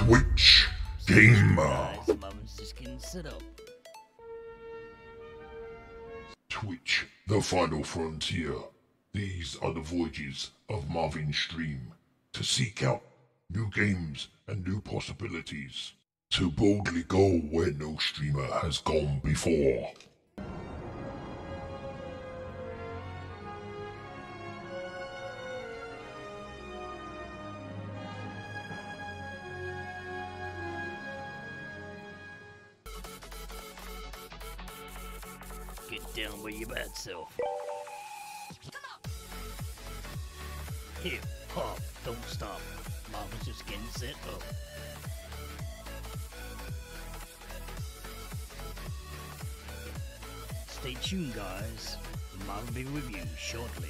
Twitch Gamer. Mum's just getting set up. Twitch, the final frontier. These are the voyages of Marvin Stream. To seek out new games and new possibilities. To boldly go where no streamer has gone before. Get down with your bad self. Hip hop, don't stop. Mama's just getting set up. Stay tuned, guys. Mama will be with you shortly.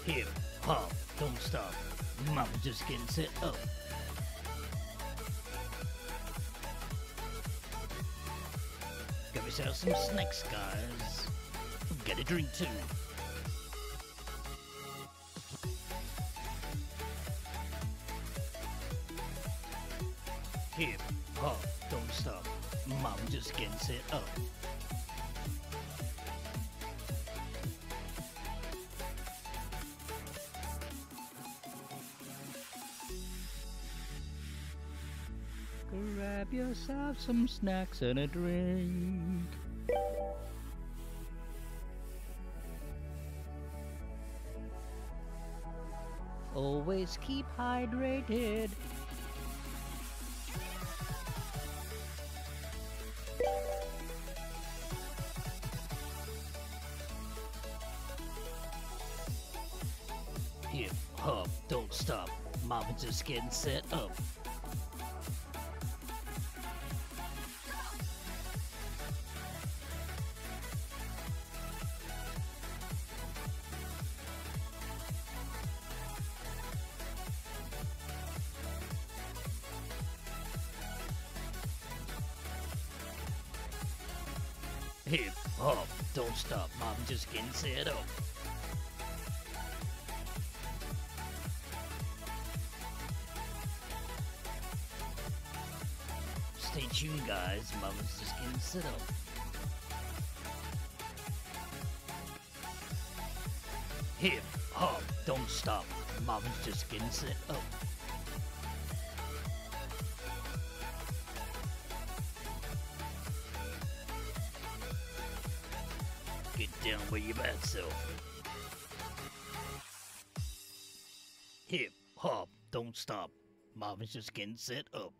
Hip hop, don't stop. Mama's just getting set up. Get yourself some snacks, guys. Get a drink too. Hip hop, don't stop. Mom just getting set up. Grab yourself some snacks and a drink. Always keep hydrated. Hip hop, don't stop. Mama just getting set up. Hip hop, don't stop. Mom just getting set up. Stay tuned, guys. Mama's just getting set up. Hip hop, don't stop. Mama's just getting set up. Get down with your bad self. Hip hop, don't stop. Mama's just getting set up.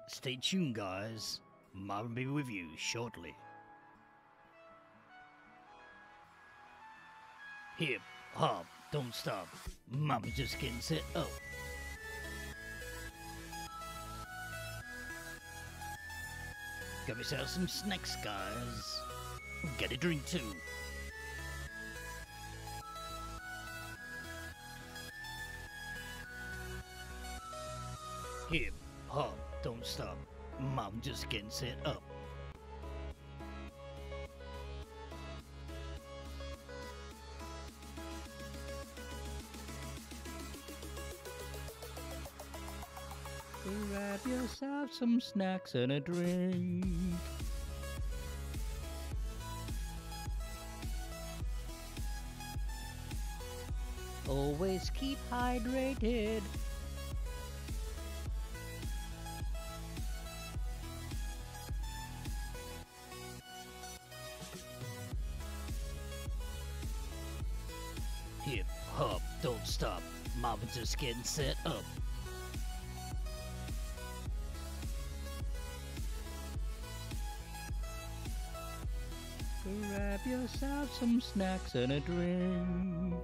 Stay tuned, guys. Mama will be with you shortly. Hip hop, don't stop. Mama's just getting set up. Get yourself some snacks, guys. Get a drink too. Hip hop, don't stop. Mom just getting set up. Grab yourself some snacks and a drink. Always keep hydrated. Hip hop, don't stop. Mama just getting set up. Grab yourself some snacks and a drink.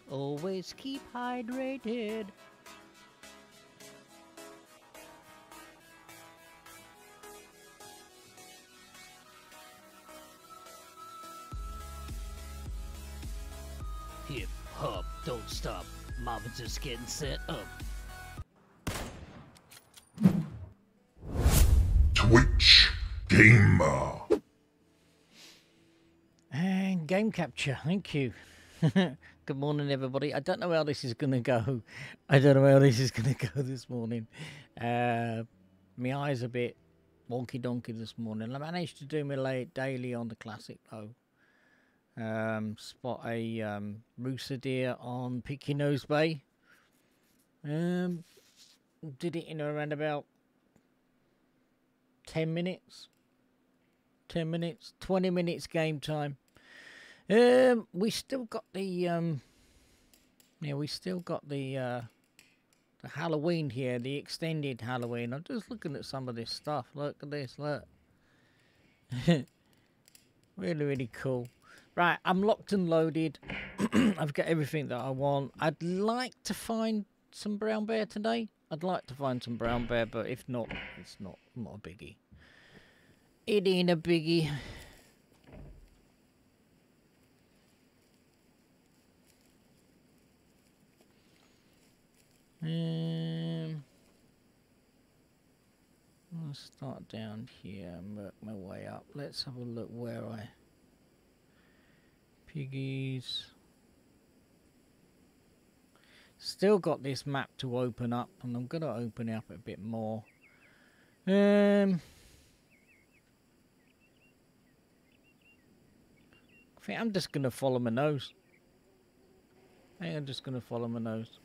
Always keep hydrated. Hip hop, don't stop. Mama just getting set up. Twitch Gamer. And game capture, thank you. Good morning, everybody. I don't know how this is going to go. I don't know how this is going to go this morning. My eyes a bit wonky donkey this morning. I managed to do my late daily on the classic though. Spot a rooster deer on Picky Nose Bay. Did it in around about 10 minutes. 10 minutes, 20 minutes game time. We still got the the Halloween here, the extended Halloween. I'm just looking at some of this stuff. Look at this, look. Really, really cool. Right, I'm locked and loaded. I've got everything that I want. I'd like to find some brown bear today. I'd like to find some brown bear, but if not, it's not a biggie. It ain't a biggie. I'll start down here and work my way up. Let's have a look where I... Piggies. Still got this map to open up, and I'm going to open it up a bit more. I think I'm just going to follow my nose. I think I'm just going to follow my nose.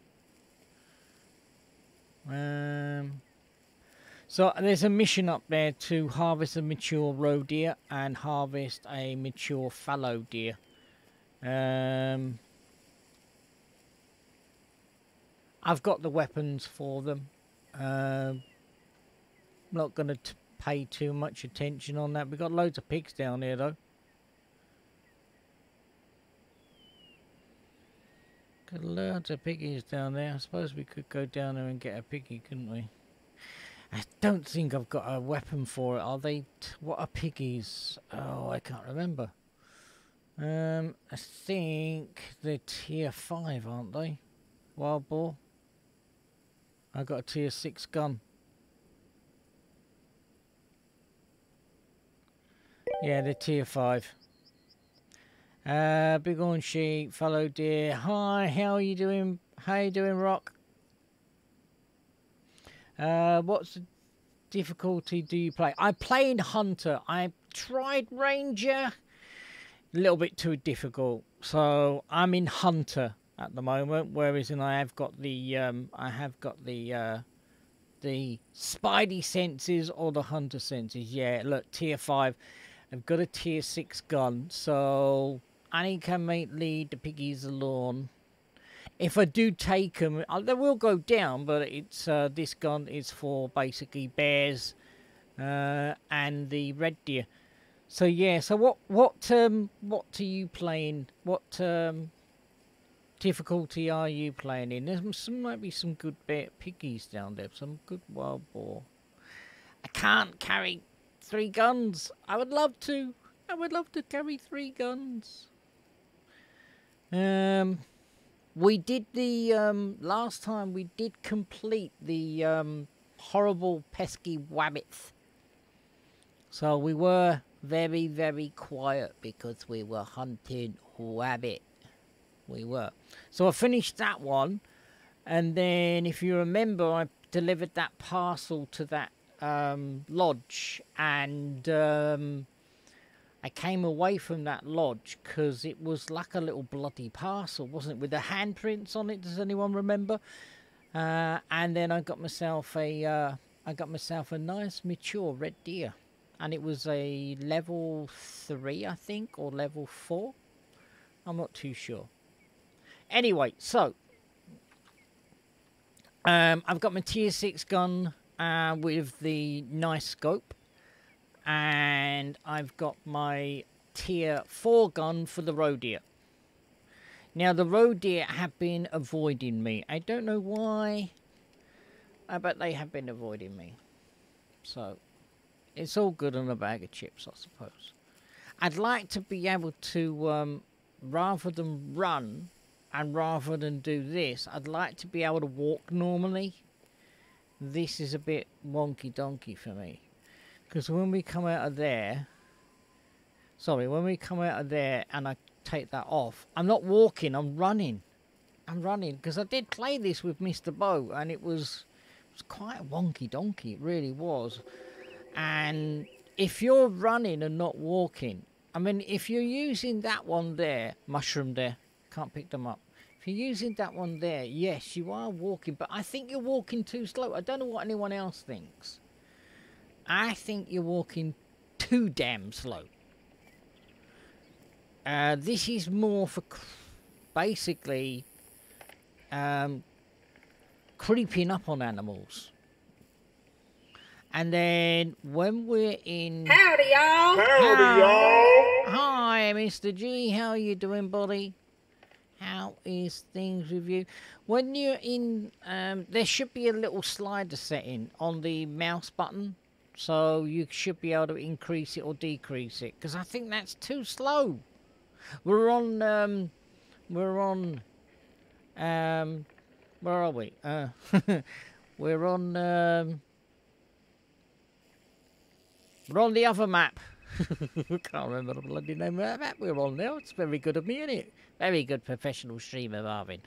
So there's a mission up there to harvest a mature roe deer and harvest a mature fallow deer. I've got the weapons for them. Not going to pay too much attention on that. We've got loads of pigs down here though. Got loads of piggies down there. I suppose we could go down there and get a piggy, couldn't we? I don't think I've got a weapon for it. Are they... what are piggies? Oh, I can't remember. I think they're tier 5, aren't they? Wild boar. I got a tier 6 gun. Yeah, they're tier 5. Bighorn sheep, fallow deer. Hi, how are you doing? How you doing, Rock? What's the difficulty do you play? I play in Hunter. I tried Ranger. A little bit too difficult. So I'm in Hunter at the moment, whereas I have got the the Spidey senses or the Hunter senses. Yeah, look, tier 5. I've got a tier 6 gun, so I can lead the piggies alone. If I do take them, they will go down, but it's this gun is for basically bears and the red deer. So yeah, so what are you playing? What difficulty are you playing in? There's might be some good piggies down there, some good wild boar. I can't carry 3 guns. I would love to. I would love to carry 3 guns. We did the last time we did complete the horrible pesky wabbits. So we were very, very quiet because we were hunting wabbit. We were. So I finished that one, and then if you remember, I delivered that parcel to that lodge, and I came away from that lodge because it was like a little bloody parcel, wasn't it, with the handprints on it? Does anyone remember? And then I got myself a nice mature red deer, and it was a level 3, I think, or level 4. I'm not too sure. Anyway, so I've got my tier 6 gun with the nice scope, and I've got my tier 4 gun for the roe deer. Now the roe deer have been avoiding me. I don't know why, but they have been avoiding me. So it's all good on a bag of chips, I suppose. I'd like to be able to, rather than run and rather than do this, I'd like to be able to walk normally. This is a bit wonky donkey for me. Because when we come out of there... Sorry, when we come out of there and I take that off, I'm not walking, I'm running. I'm running, because I did play this with Mr. Bow, and it was quite a wonky donkey, it really was. And if you're running and not walking, I mean, if you're using that one there, mushroom there, can't pick them up. If you're using that one there, yes, you are walking, but I think you're walking too slow. I don't know what anyone else thinks. I think you're walking too damn slow. This is more for basically creeping up on animals. And then when we're in... Howdy, y'all. Howdy, y'all. Hi, Mr. G. How are you doing, buddy? How is things with you? When you're in... there should be a little slider setting on the mouse button. So you should be able to increase it or decrease it. Because I think that's too slow. We're on... where are we? We're on the other map. Can't remember the bloody name of that map we're on now. It's very good of me, isn't it? Very good professional streamer, Marvin.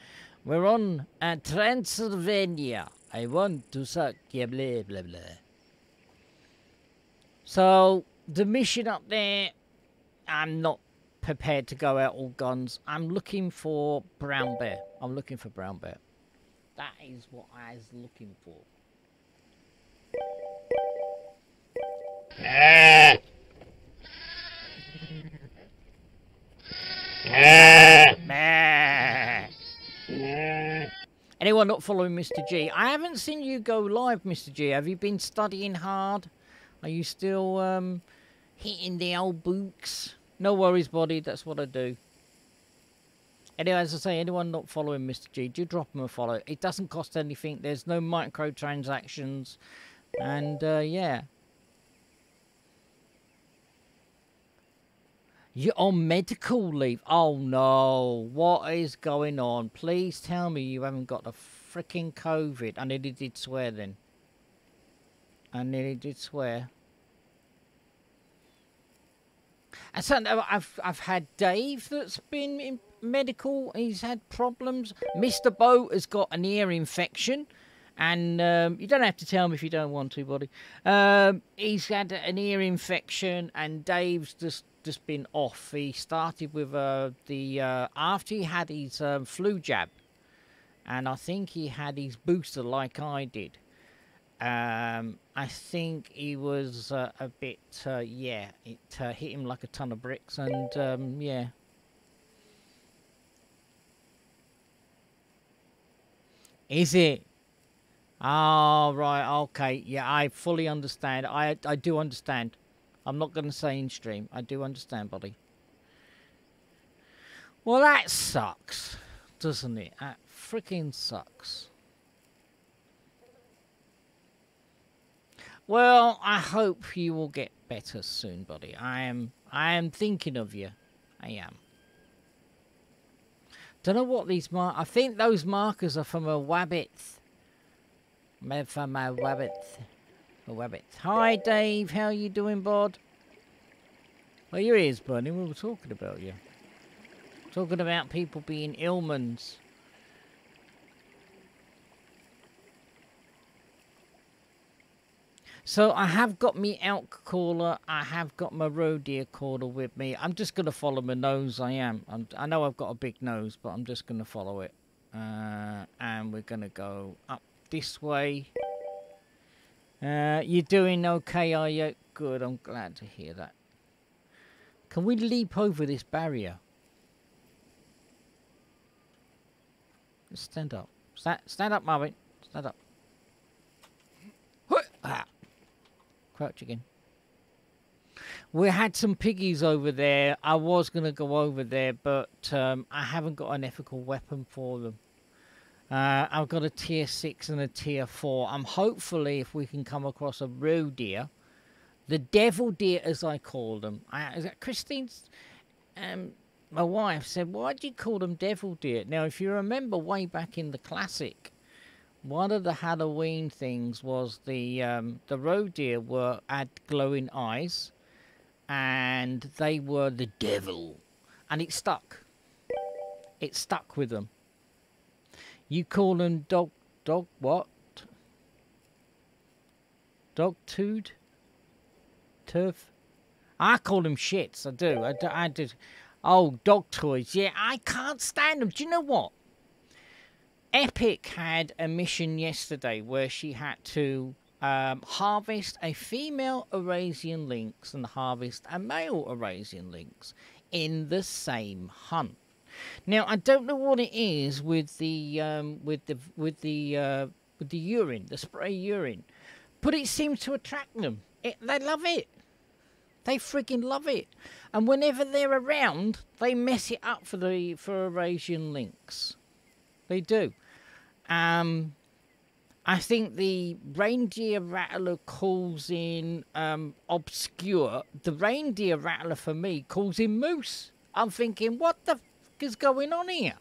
We're on Transylvania. I want to suck ya, blah, blah, blah. So, the mission up there, I'm not prepared to go out all guns. I'm looking for brown bear. I'm looking for brown bear. That is what I was looking for. Anyone not following Mr. G? I haven't seen you go live, Mr. G. Have you been studying hard? Are you still hitting the old books? No worries, buddy. That's what I do. Anyway, as I say, anyone not following Mr. G, do drop him a follow. It doesn't cost anything. There's no microtransactions. And, yeah. You're on medical leave. Oh, no. What is going on? Please tell me you haven't got the freaking COVID. I nearly did swear then. I nearly did swear. And so I've had Dave that's been in medical. He's had problems. Mr. Bow has got an ear infection. And you don't have to tell me if you don't want to, buddy. He's had an ear infection, and Dave's just been off. He started with after he had his flu jab, and I think he had his booster like I did. I think he was a bit, yeah, it hit him like a ton of bricks, and yeah. Is it? Oh, right, okay. Yeah, I fully understand. I do understand. I'm not going to say in stream. I do understand, buddy. Well, that sucks, doesn't it? That freaking sucks. Well, I hope you will get better soon, buddy. I am thinking of you. I am. Don't know what these I think those markers are from a wabbit. From a wabbit. A wabbit. Hi, Dave. How you doing, bud? Well, your ears burning. We were talking about you. Talking about people being Illmans. So I have got me elk caller. I have got my roe deer caller with me. I'm just going to follow my nose. I am. I know I've got a big nose, but I'm just going to follow it. And we're going to go up this way. You're doing okay, are you? Good. I'm glad to hear that. Can we leap over this barrier? Stand up. Stand up, Marvin. Stand up. Ah. Crouch again. We had some piggies over there. I was going to go over there, but I haven't got an ethical weapon for them. I've got a tier 6 and a tier 4. I'm hopefully, if we can come across a roe deer, the devil deer as I call them. Christine's, my wife said, why do you call them devil deer? Now, if you remember way back in the classic, one of the Halloween things was the roe deer had glowing eyes, and they were the devil, and it stuck. It stuck with them. You call them dog what? Dog tood? Turf? I call them shits. I do. I do. Oh, dog toys. Yeah, I can't stand them. Do you know what? Epic had a mission yesterday where she had to harvest a female Eurasian lynx and harvest a male Eurasian lynx in the same hunt. Now, I don't know what it is with the urine, the spray urine, but it seems to attract them. They love it. They freaking love it. And whenever they're around, they mess it up for Eurasian lynx. They do. I think the reindeer rattler calls in obscure. The reindeer rattler for me calls in moose. I'm thinking, what the f is going on here?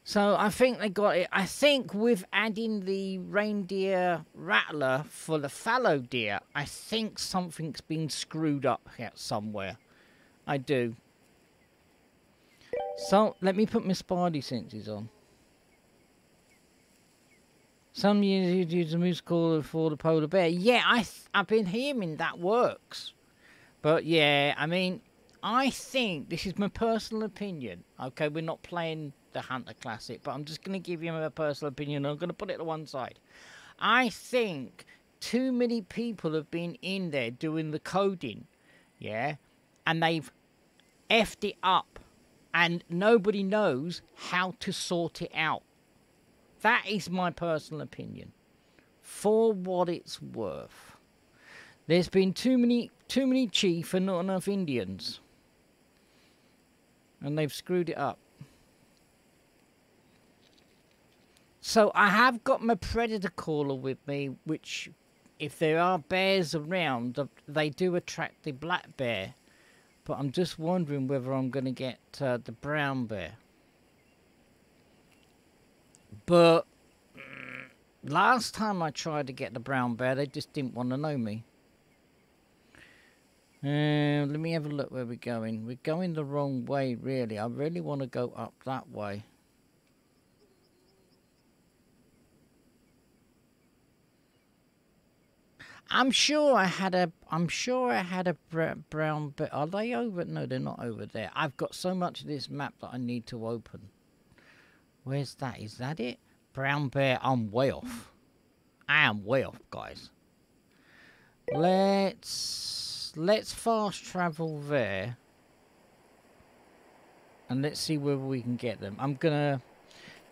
So I think they got it. I think with adding the reindeer rattler for the fallow deer, I think something's been screwed up here somewhere. I do. So let me put my spidey senses on. Some years you use a moose caller for the polar bear. Yeah, I've been hearing that works. But yeah, I mean, I think, this is my personal opinion. Okay, we're not playing the Hunter Classic, but I'm just going to give you my personal opinion. I'm going to put it to one side. I think too many people have been in there doing the coding, yeah, and they've effed it up, and nobody knows how to sort it out. That is my personal opinion. For what it's worth, there's been too many chief and not enough Indians, and they've screwed it up. So I have got my predator caller with me, which, if there are bears around, they do attract the black bear. But I'm just wondering whether I'm going to get the brown bear. But last time I tried to get the brown bear, they just didn't want to know me. Let me have a look where we're going. We're going the wrong way, really. I really want to go up that way. I'm sure I had a brown bear. Are they over? No, they're not over there. I've got so much of this map that I need to open. Where's that? Is that it? Brown bear. I'm way off. I am way off, guys. Let's fast travel there, and let's see whether we can get them. I'm gonna.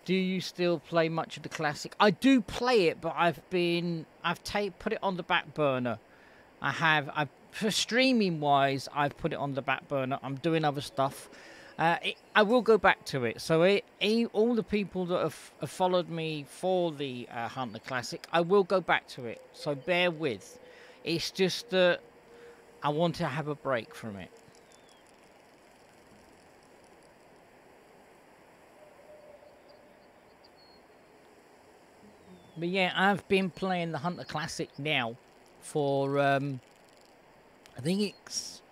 Do you still play much of the classic? I do play it, but I've put it on the back burner. For streaming wise, I've put it on the back burner. I'm doing other stuff. I will go back to it. So all the people that have followed me for the Hunter Classic, I will go back to it. So bear with. It's just that I want to have a break from it. But yeah, I've been playing the Hunter Classic now for, I think it's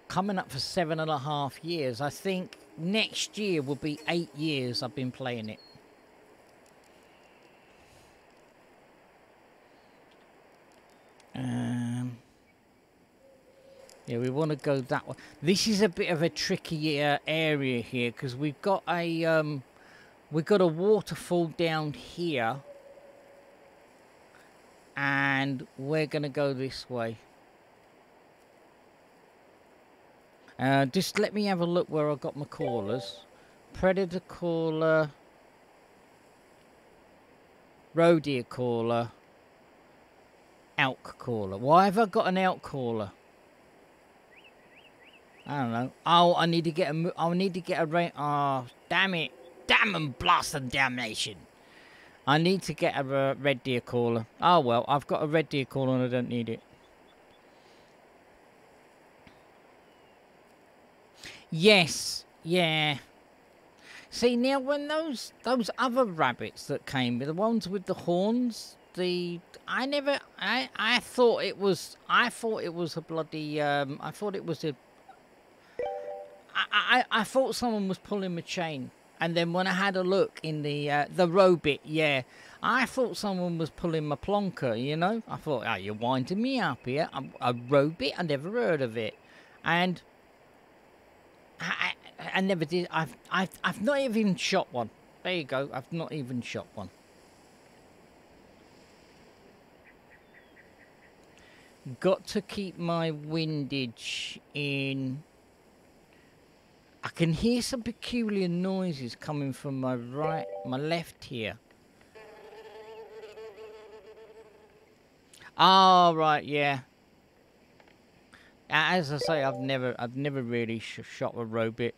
coming up for 7.5 years. I think next year will be 8 years I've been playing it. Yeah, we want to go that way. This is a bit of a trickier area here because we've got a waterfall down here. And we're going to go this way. Just let me have a look where I got my callers. Predator caller. Roe deer caller. Elk caller. Why have I got an elk caller? I don't know. Oh, I need to get a... Oh, damn it. Damn and blast and damnation. I need to get a red deer caller. Oh, well, I've got a red deer caller and I don't need it. Yes, yeah. See, now when those other rabbits that came, the ones with the horns, I thought it was a bloody I thought it was a I thought someone was pulling my chain, and then when I had a look in the robit, yeah, I thought someone was pulling my plonker. You know, I thought, oh, you're winding me up here. A robit, I never heard of it, and I never did. I've not even shot one. There you go. I've not even shot one. Got to keep my windage in. I can hear some peculiar noises coming from my left here. Oh, right, yeah. As I say, I've never really shot a robit.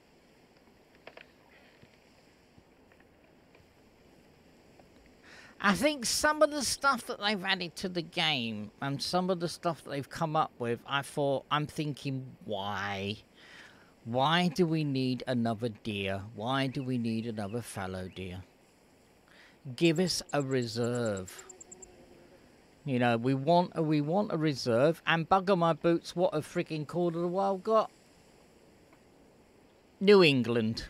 I think some of the stuff that they've added to the game and some of the stuff that they've come up with, I'm thinking, why? Why do we need another deer? Why do we need another fallow deer? Give us a reserve. You know, we want a reserve. And bugger my boots, what a freaking Call of the Wild got? New England.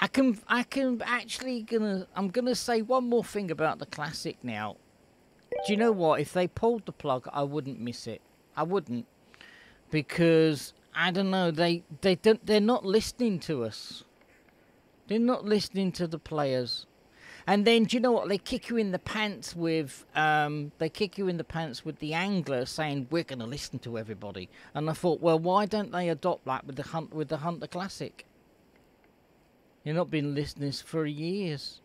I'm gonna say one more thing about the classic now. Do you know what? If they pulled the plug, I wouldn't miss it. I wouldn't, because I don't know. They're not listening to us. They're not listening to the players. And then, do you know what? They kick you in the pants with the angler saying we're going to listen to everybody. And I thought, well, why don't they adopt that with the Hunter Classic? You've not been listening for years.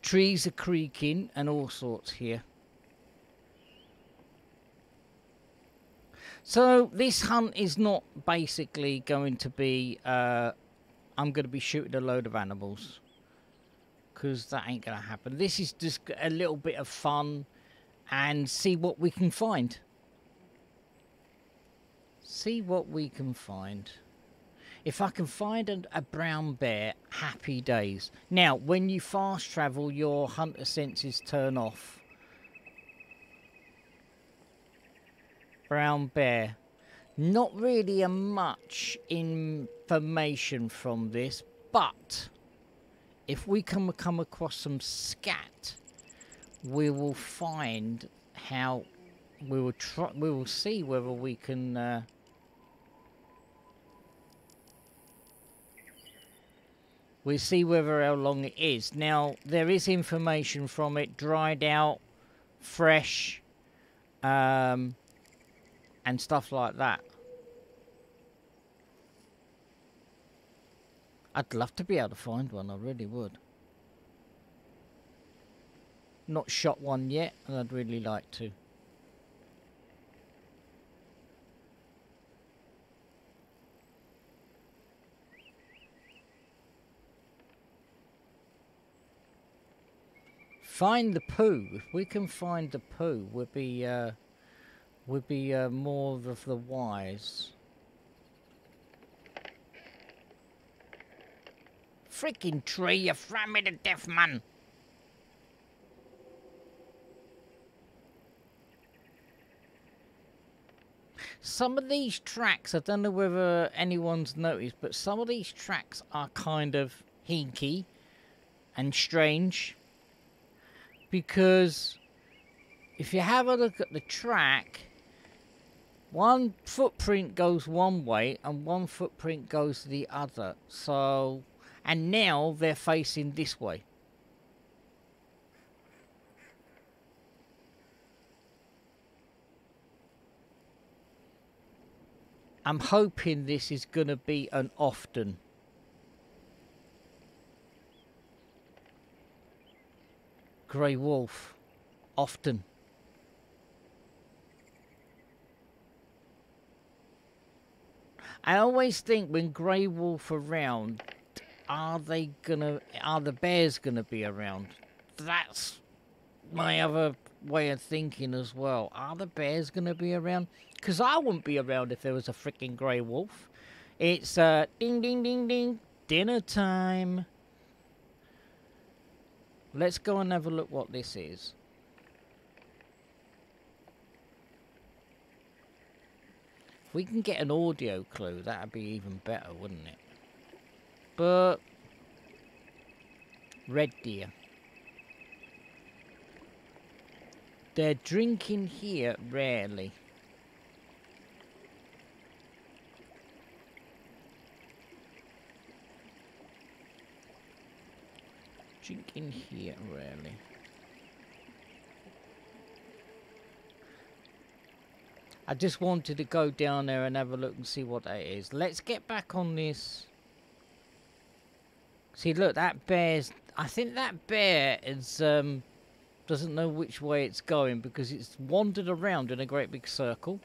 Trees are creaking and all sorts here. So this hunt is not basically going to be, I'm going to be shooting a load of animals. Because that ain't going to happen. This is just a little bit of fun and see what we can find. See what we can find. If I can find a brown bear, happy days. Now, when you fast travel, your hunter senses turn off. Brown bear. Not really a much information from this, but if we come across some scat, we will find how we will see whether we can we'll see whether how long it is. Now there is information from it, dried out, fresh, and stuff like that. I'd love to be able to find one, I really would. Not shot one yet, and I'd really like to. Find the poo. If we can find the poo, would be more of the wise. Freaking tree, you fry me to death, man. Some of these tracks, I don't know whether anyone's noticed, but some of these tracks are kind of hinky and strange. Because if you have a look at the track, one footprint goes one way and one footprint goes the other. So, and now they're facing this way. I'm hoping this is going to be an often. Grey wolf. Often. I always think when grey wolf around, are the bears gonna be around? That's my other way of thinking as well. Are the bears gonna be around? Because I wouldn't be around if there was a freaking grey wolf. It's ding ding ding ding, dinner time. Let's go and have a look what this is. If we can get an audio clue, that'd be even better, wouldn't it? But red deer. They're drinking here rarely. Drinking here rarely. I just wanted to go down there and have a look and see what that is. Let's get back on this. See, look, that bear's... I think that bear is, doesn't know which way it's going because it's wandered around in a great big circle.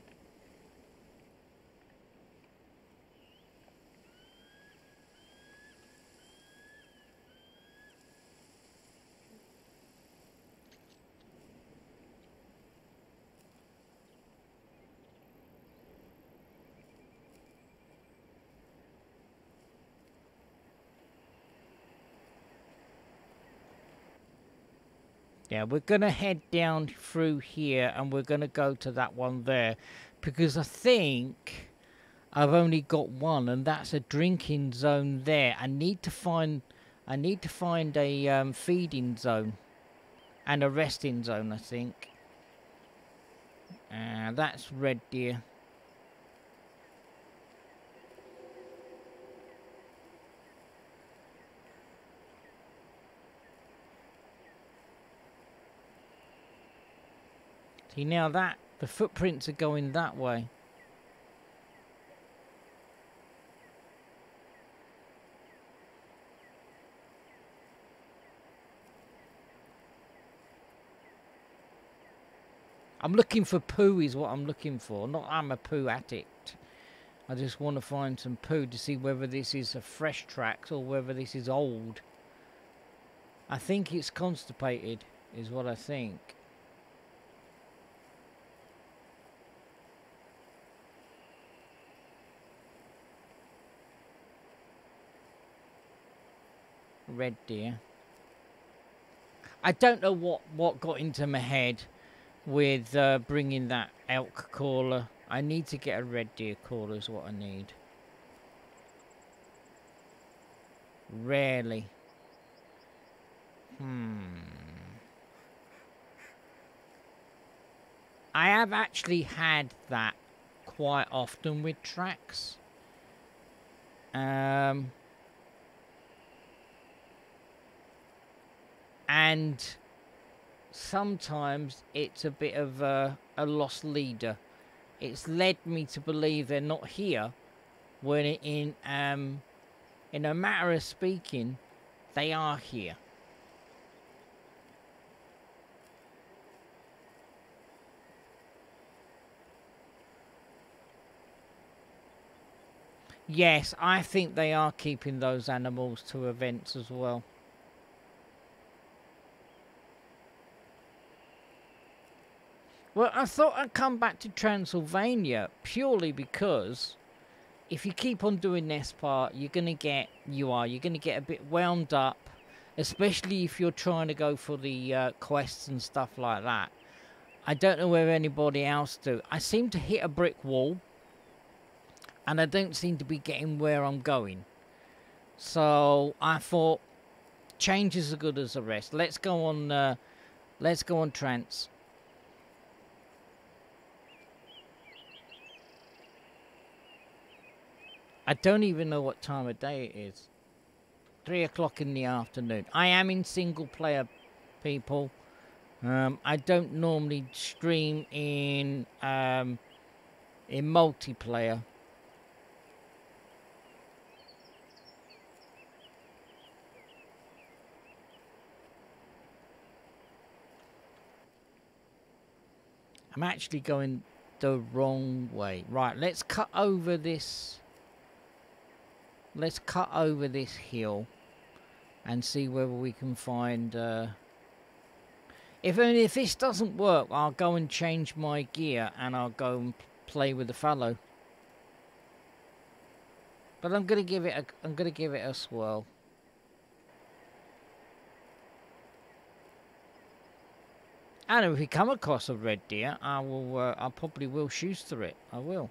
Yeah, we're going to head down through here and we're going to go to that one there because I think I've only got one and that's a drinking zone there. I need to find a feeding zone and a resting zone, I think. That's red deer. See, now that the footprints are going that way. I'm looking for poo is what I'm looking for. Not I'm a poo addict. I just want to find some poo to see whether this is a fresh tracks or whether this is old. I think it's constipated is what I think. Red deer. I don't know what got into my head with bringing that elk caller. I need to get a red deer caller is what I need. Rarely. I have actually had that quite often with tracks. And sometimes it's a bit of a lost leader. It's led me to believe they're not here when in a matter of speaking, they are here. Yes, I think they are keeping those animals to events as well. Well, I thought I'd come back to Transylvania purely because if you keep on doing this part, you're gonna get a bit wound up, especially if you're trying to go for the quests and stuff like that. I don't know whether anybody else do. I seem to hit a brick wall, and I don't seem to be getting where I'm going. So I thought, change is as good as the rest. Let's go on. Let's go on Trans. I don't even know what time of day it is. 3 o'clock in the afternoon. I am in single player, people. I don't normally stream in multiplayer. I'm actually going the wrong way. Right, let's cut over this. Let's cut over this hill. and see whether we can find... If this doesn't work, I'll go and change my gear and I'll go and play with the fallow. But I'm gonna give it a swirl. And if we come across a red deer, I probably will shoot through it. I will.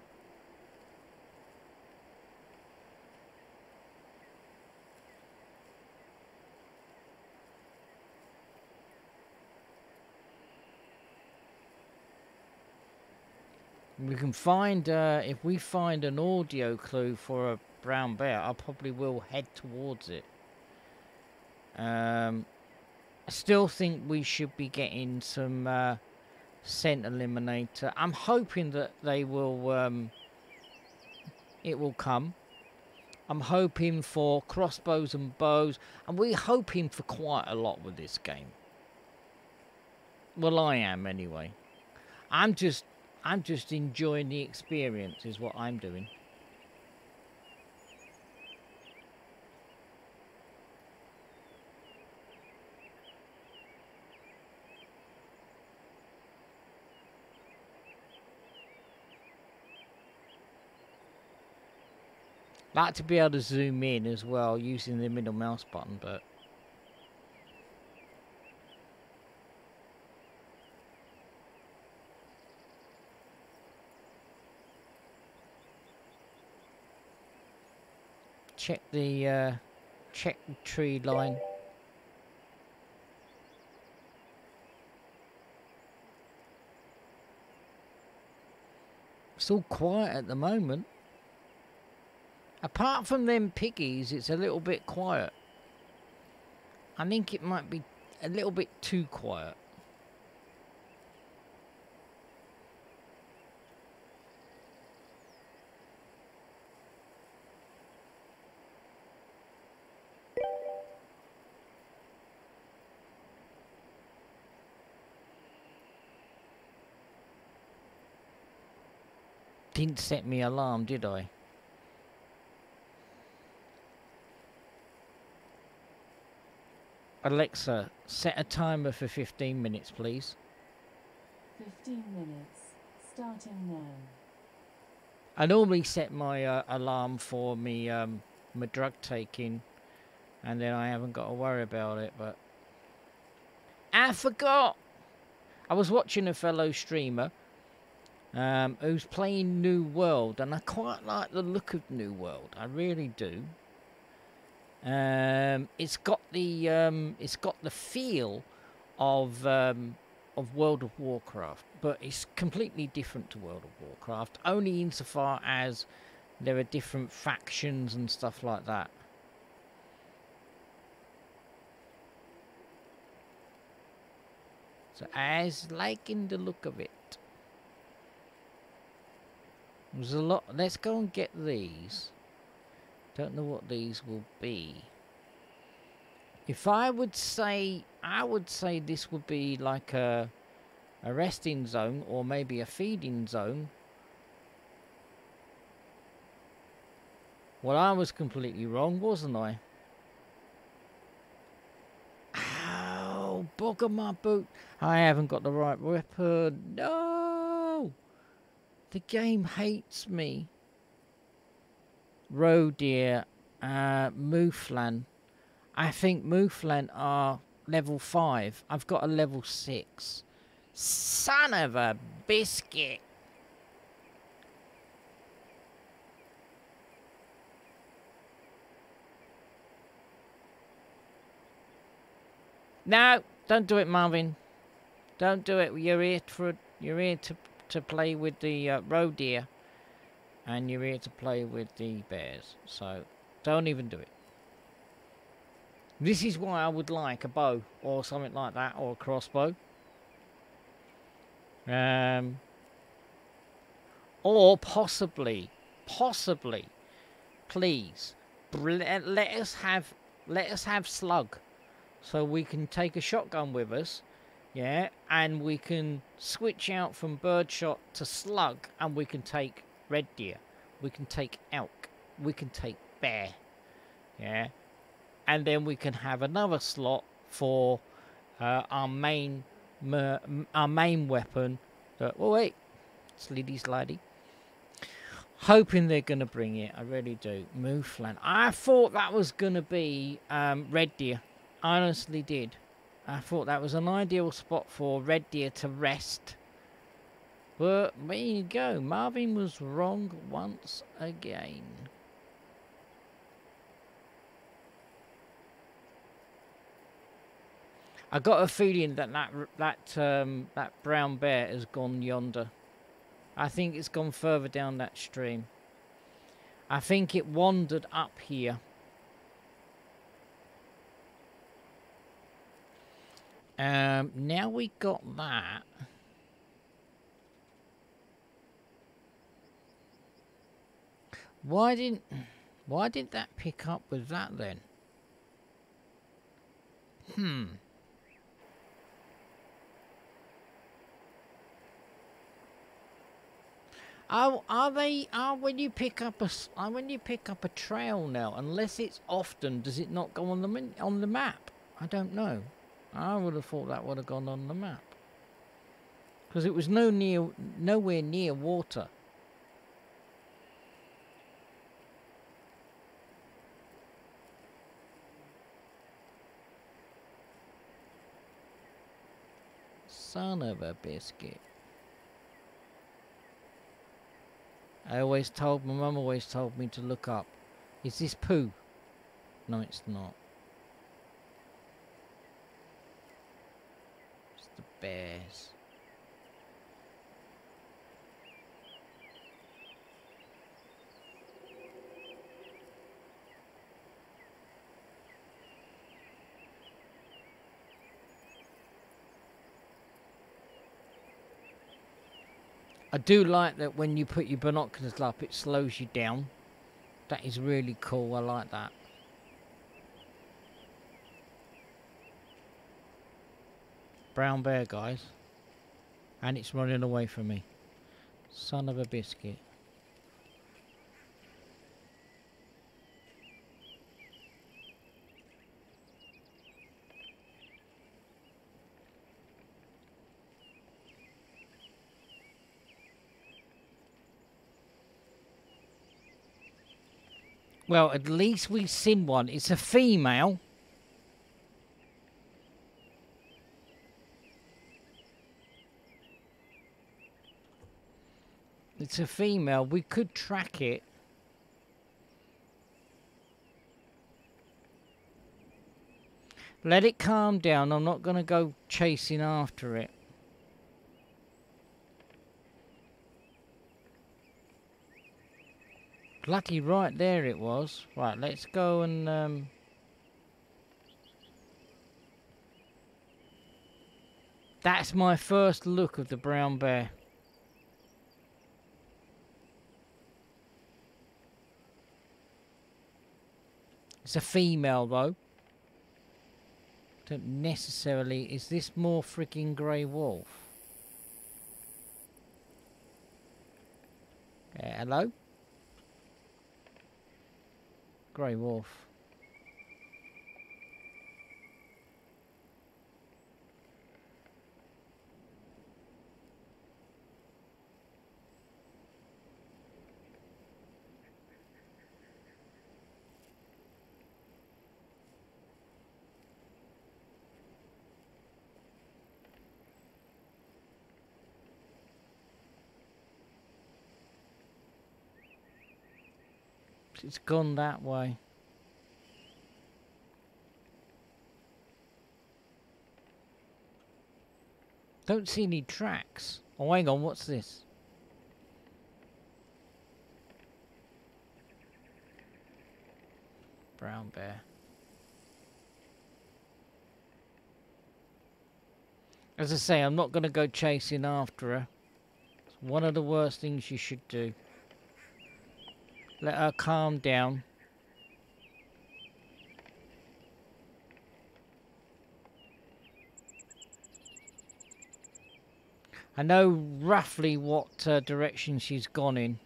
We can find, if we find an audio clue for a brown bear, I probably will head towards it. I still think we should be getting some scent eliminator. I'm hoping that they will, it will come. I'm hoping for crossbows and bows, and we're hoping for quite a lot with this game. Well, I am anyway. I'm just enjoying the experience is what I'm doing. Like to be able to zoom in as well using the middle mouse button, but check the tree line. It's all quiet at the moment. Apart from them piggies, it's a little bit quiet. I think it might be a little bit too quiet. Didn't set me alarm, did I? Alexa, set a timer for 15 minutes, please. 15 minutes, starting now. I normally set my alarm for me my drug taking, and then I haven't got to worry about it, but... I forgot! I was watching a fellow streamer who's playing New World, and I quite like the look of New World. I really do. It's got the feel of World of Warcraft, but it's completely different to World of Warcraft, only insofar as there are different factions and stuff like that. So I was liking the look of it. There's a lot. Let's go and get these. Don't know what these will be. If I would say this would be like a resting zone or maybe a feeding zone. Well, I was completely wrong, wasn't I? Ow, bugger my boot. I haven't got the right weapon. No! The game hates me. Roe deer, Mouflon. I think Mouflon are level 5. I've got a level 6. Son of a biscuit. No, don't do it, Marvin. Don't do it. You're here to play with the roe deer. And you're here to play with the bears. So, don't even do it. This is why I would like a bow or something like that, or a crossbow. Or possibly, please, let us have slug, so we can take a shotgun with us, yeah, and we can switch out from birdshot to slug, and we can take red deer, we can take elk, we can take bear, yeah. and then we can have another slot for our main weapon. Oh wait, slidey slidey. Hoping they're going to bring it. I really do. Mouflon. I thought that was going to be red deer. I honestly did. I thought that was an ideal spot for red deer to rest. But there you go. Marvin was wrong once again. I got a feeling that that brown bear has gone yonder. I think it's gone further down that stream. I think it wandered up here. Now we got that. Why didn't that pick up with that then? When you pick up a trail now, unless it's often, does it not go on the map? I don't know. I would have thought that would have gone on the map because it was nowhere near water. Son of a biscuit. My mum always told me to look up. Is this poo? No, it's not. It's the bears. I do like that when you put your binoculars up, it slows you down. That is really cool. I like that. Brown bear, guys. And it's running away from me. Son of a biscuit. Well, at least we've seen one. It's a female. It's a female. We could track it. Let it calm down. I'm not going to go chasing after it. Bloody right there it was. Right, let's go and... That's my first look of the brown bear. It's a female though. Don't necessarily... Is this more freaking grey wolf? Hello? Grey wolf. It's gone that way. Don't see any tracks. Oh, hang on, what's this? Brown bear. As I say, I'm not going to go chasing after her. It's one of the worst things you should do. Let her calm down. I know roughly what direction she's gone in.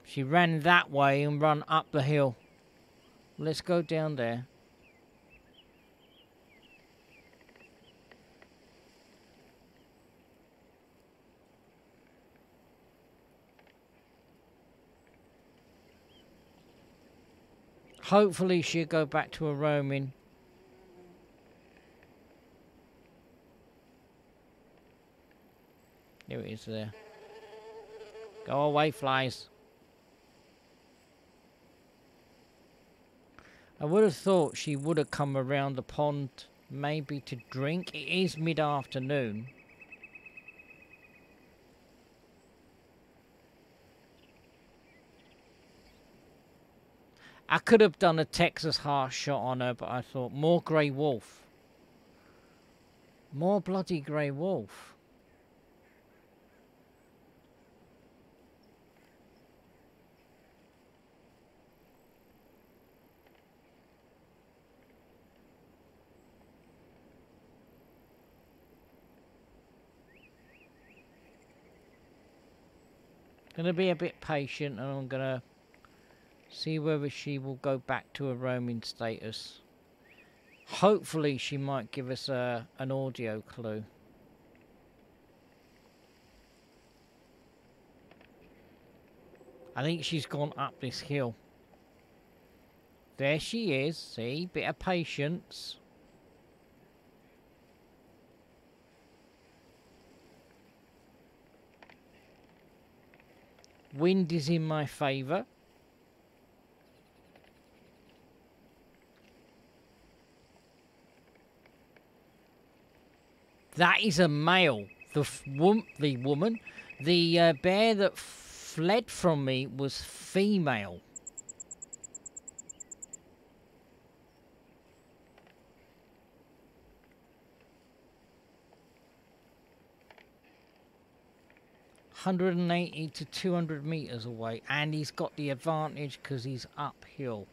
She ran that way and run up the hill. Let's go down there. Hopefully she'll go back to her roaming. There it is there. Go away, flies. I would have thought she would have come around the pond maybe to drink. It is mid-afternoon. I could have done a Texas heart shot on her, but I thought more grey wolf. More bloody grey wolf. Gonna be a bit patient, and I'm gonna see whether she will go back to a roaming status. Hopefully she might give us an audio clue. I think she's gone up this hill. There she is, see? Bit of patience. Wind is in my favour. That is a male. The woman, the bear that fled from me was female. ...180 to 200 meters away, and he's got the advantage because he's uphill.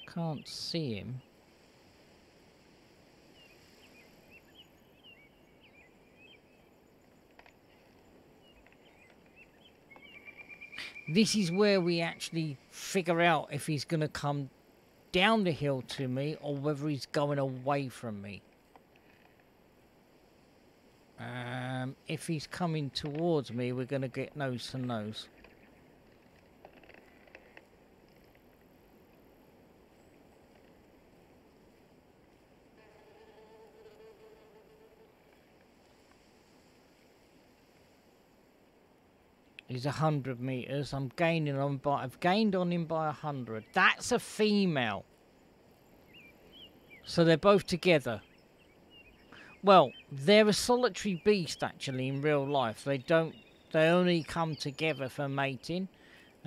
Can't see him. This is where we actually figure out if he's going to come down the hill to me or whether he's going away from me. If he's coming towards me, we're going to get nose to nose. He's 100 meters. I'm gaining on, but I've gained on him by 100. That's a female. So they're both together. Well, they're a solitary beast actually in real life. They only come together for mating.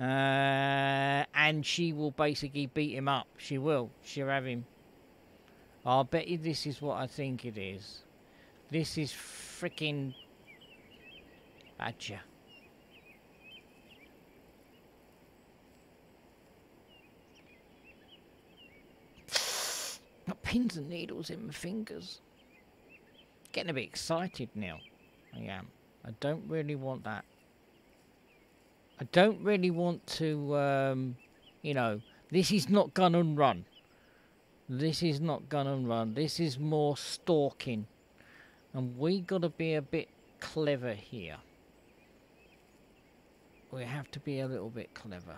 And she will basically beat him up. She will. She'll have him. I'll bet you this is what I think it is. This is freaking badger. Got pins and needles in my fingers. Getting a bit excited now. I am. I don't really want that. I don't really want to, you know, this is not gun and run. This is not gun and run. This is more stalking. And we got to be a bit clever here. We have to be a little bit clever.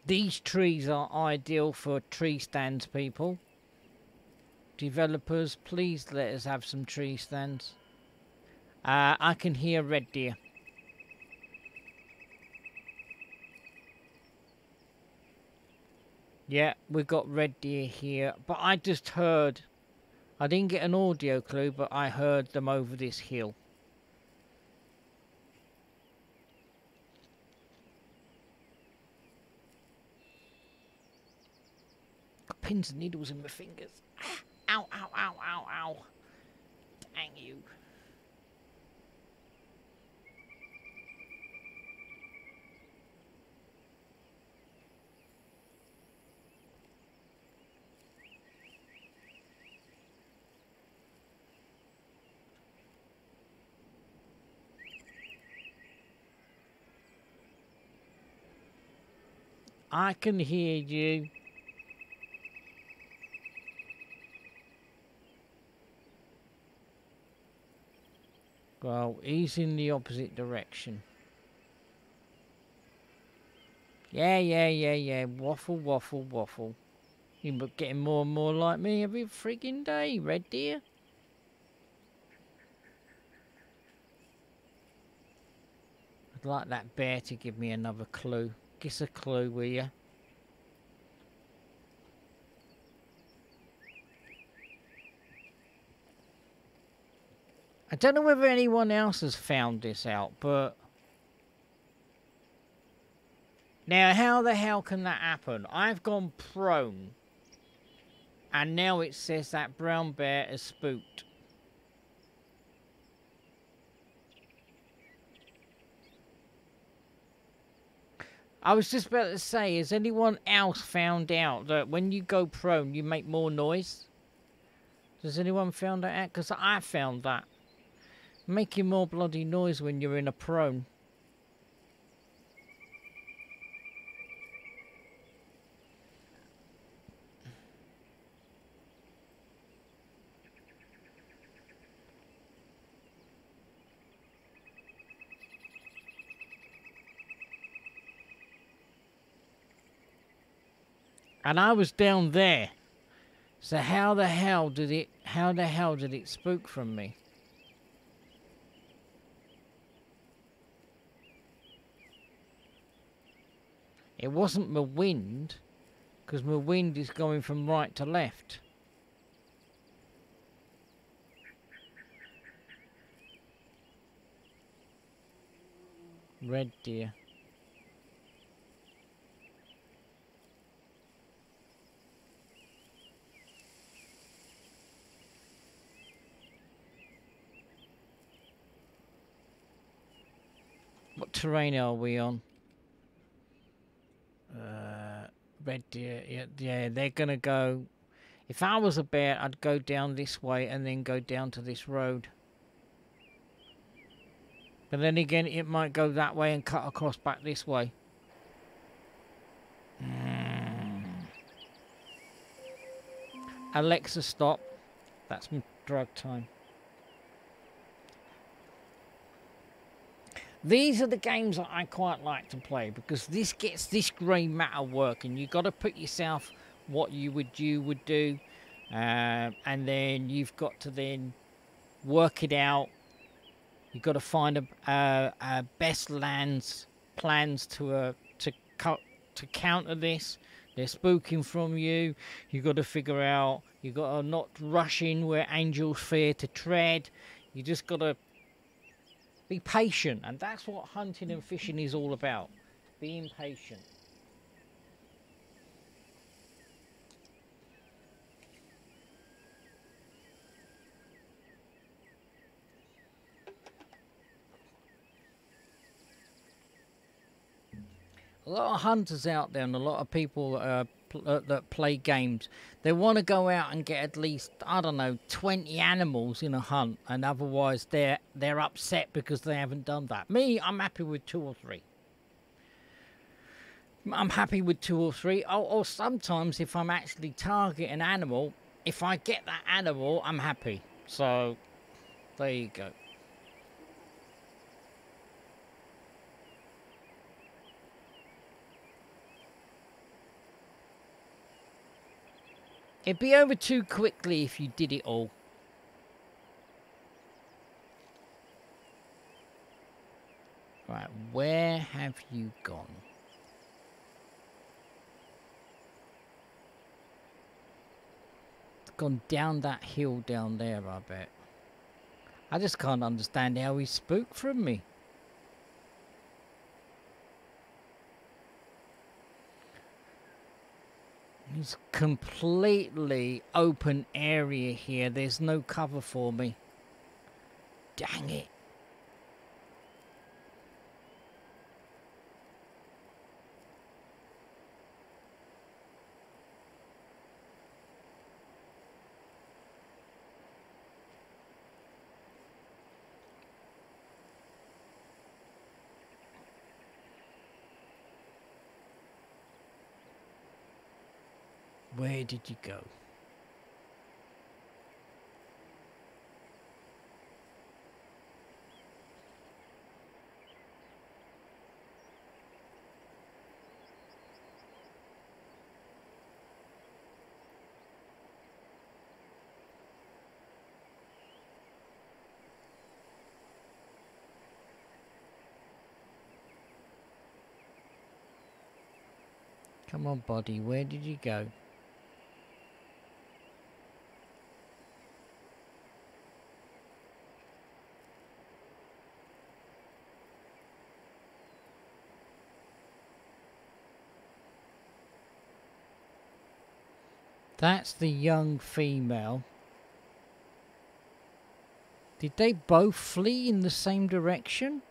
These trees are ideal for tree stands, people. Developers, please let us have some tree stands. I can hear red deer. Yeah, we've got red deer here. But I just heard... I didn't get an audio clue, but I heard them over this hill. Got pins and needles in my fingers. Ow, ow, ow, ow, ow. Dang you. I can hear you. Well, he's in the opposite direction. Yeah. Waffle, waffle, waffle. You're getting more and more like me every friggin' day, Red Deer. I'd like that bear to give me another clue. Give us a clue, will you? I don't know whether anyone else has found this out, but... Now, how the hell can that happen? I've gone prone. And now it says that brown bear is spooked. I was just about to say, has anyone else found out that when you go prone, you make more noise? Has anyone found that out? Because I found that. Making more bloody noise when you're in a prone. And I was down there. So how the hell did it spook from me? It wasn't my wind, because my wind is going from right to left. Red Deer. What terrain are we on? Red Deer, yeah, they're gonna go... If I was a bear, I'd go down this way and then go down to this road. But then again, it might go that way and cut across back this way. Alexa, stop. That's my drug time. These are the games that I quite like to play because this gets this grey matter working. You've got to put yourself what you would do, and then you've got to then work it out. You've got to find a best plans to counter this. They're spooking from you. You've got to figure out. You've got to not rush in where angels fear to tread. You just got to be patient, and that's what hunting and fishing is all about. Being patient. A lot of hunters out there and a lot of people that play games, they want to go out and get at least, I don't know, 20 animals in a hunt, and otherwise they're upset because they haven't done that. Me, I'm happy with 2 or 3. I'm happy with 2 or 3. Or sometimes if I'm actually targeting an animal, if I get that animal, I'm happy. So, there you go. It'd be over too quickly if you did it all. Right, where have you gone? It's gone down that hill down there, I bet. I just can't understand how he spooked from me. It's completely open area here. There's no cover for me. Dang it. Where did you go? Come on, body, where did you go? That's the young female. Did they both flee in the same direction?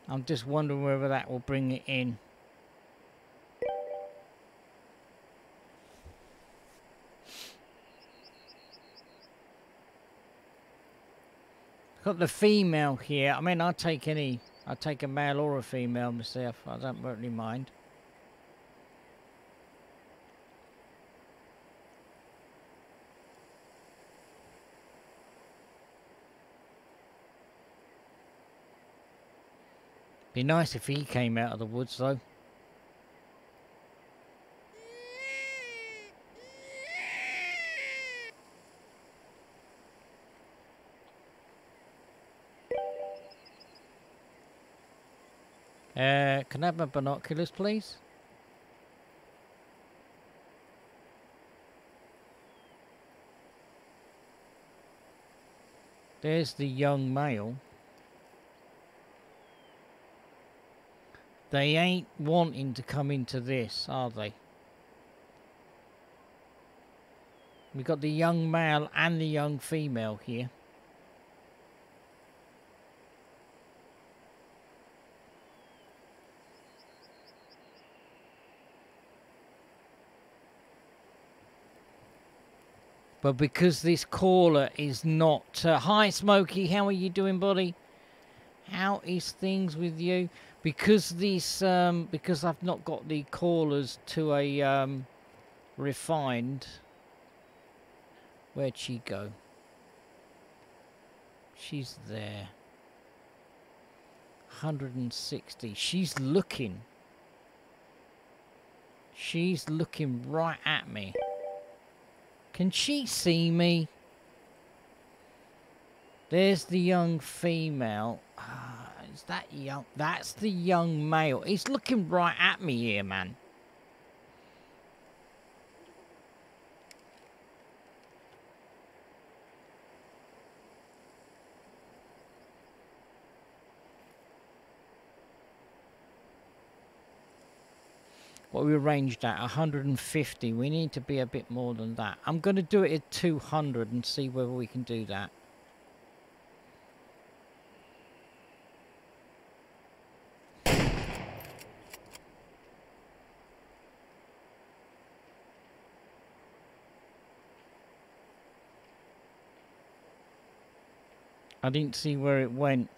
I'm just wondering whether that will bring it in. Got the female here. I mean, I'll take a male or a female myself. I don't really mind. Be nice if he came out of the woods, though. Can I have my binoculars, please? There's the young male. They ain't wanting to come into this, are they? We've got the young male and the young female here. But because this caller is not... hi, Smokey. How are you doing, buddy? How is things with you? Because this... because I've not got the callers to a refined... Where'd she go? She's there. 160. She's looking. She's looking right at me. Can she see me? There's the young female. Is that young? That's the young male. He's looking right at me here, man. What we arranged at 150. We need to be a bit more than that. I'm going to do it at 200 and see whether we can do that. I didn't see where it went.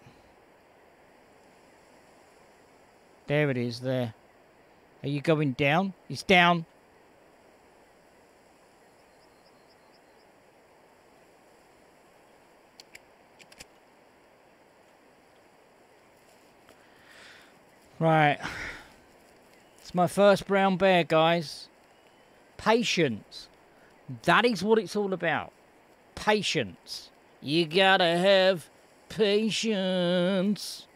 There it is, there. Are you going down? It's down. Right. It's my first brown bear, guys. Patience. That is what it's all about. Patience. You gotta have patience.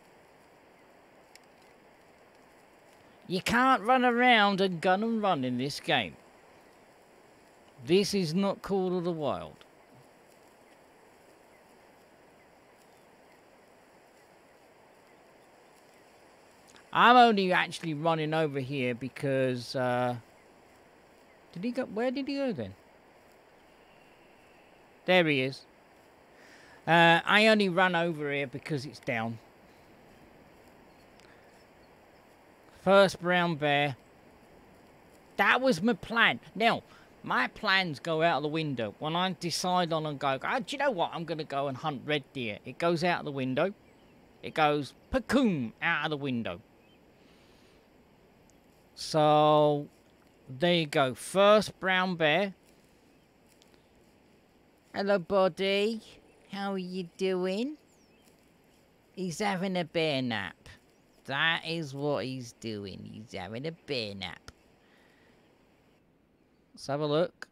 You can't run around and gun and run in this game. This is not Call of the Wild. I'm only actually running over here because, did he go, where did he go then? There he is. I only run over here because it's down. First brown bear. That was my plan. Now, my plans go out of the window when I decide on and go, oh, do you know what? I'm going to go and hunt red deer. It goes out of the window. It goes, pacoom, out of the window. So, there you go. First brown bear. Hello, buddy. How are you doing? He's having a bear nap. That is what he's doing. He's having a bear nap. Let's have a look.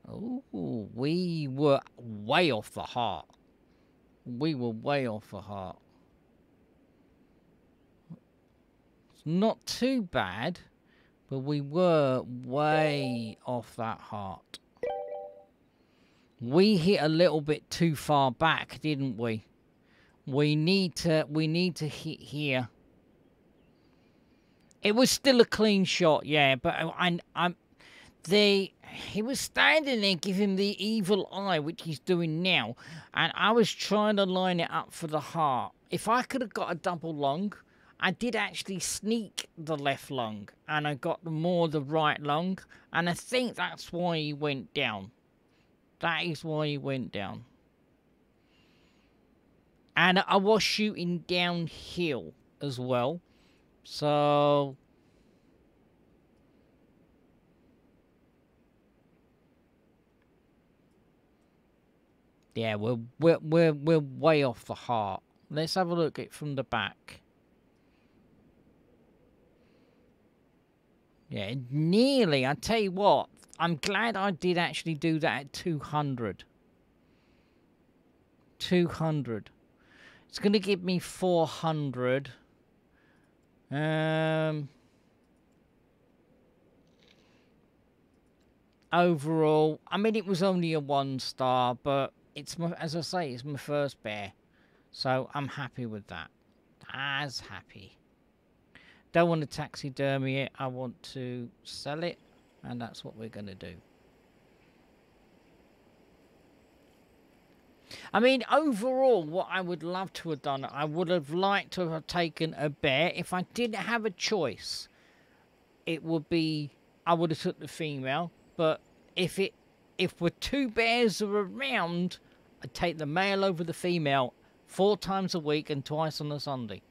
Oh, we were way off the heart. We were way off the heart. It's not too bad, but we were way off that heart. We hit a little bit too far back, didn't we? We need to hit here. It was still a clean shot, yeah, but he was standing there giving the evil eye, which he's doing now, and I was trying to line it up for the heart. If I could have got a double lung, I did actually sneak the left lung, and I got more the right lung, and I think that's why he went down. That is why he went down. And I was shooting downhill as well. So yeah, we're way off the heart. Let's have a look at it from the back. Yeah, nearly. I tell you what, I'm glad I did actually do that at 200. 200. It's going to give me 400. Overall, I mean, it was only a 1-star, but it's my, as I say, it's my first bear. So I'm happy with that. As happy. Don't want to taxidermy it. I want to sell it. And that's what we're going to do. I mean, overall, what I would love to have done, I would have liked to have taken a bear. If I didn't have a choice, it would be, I would have took the female. But if we're 2 bears are around, I'd take the male over the female 4 times a week and twice on a Sunday.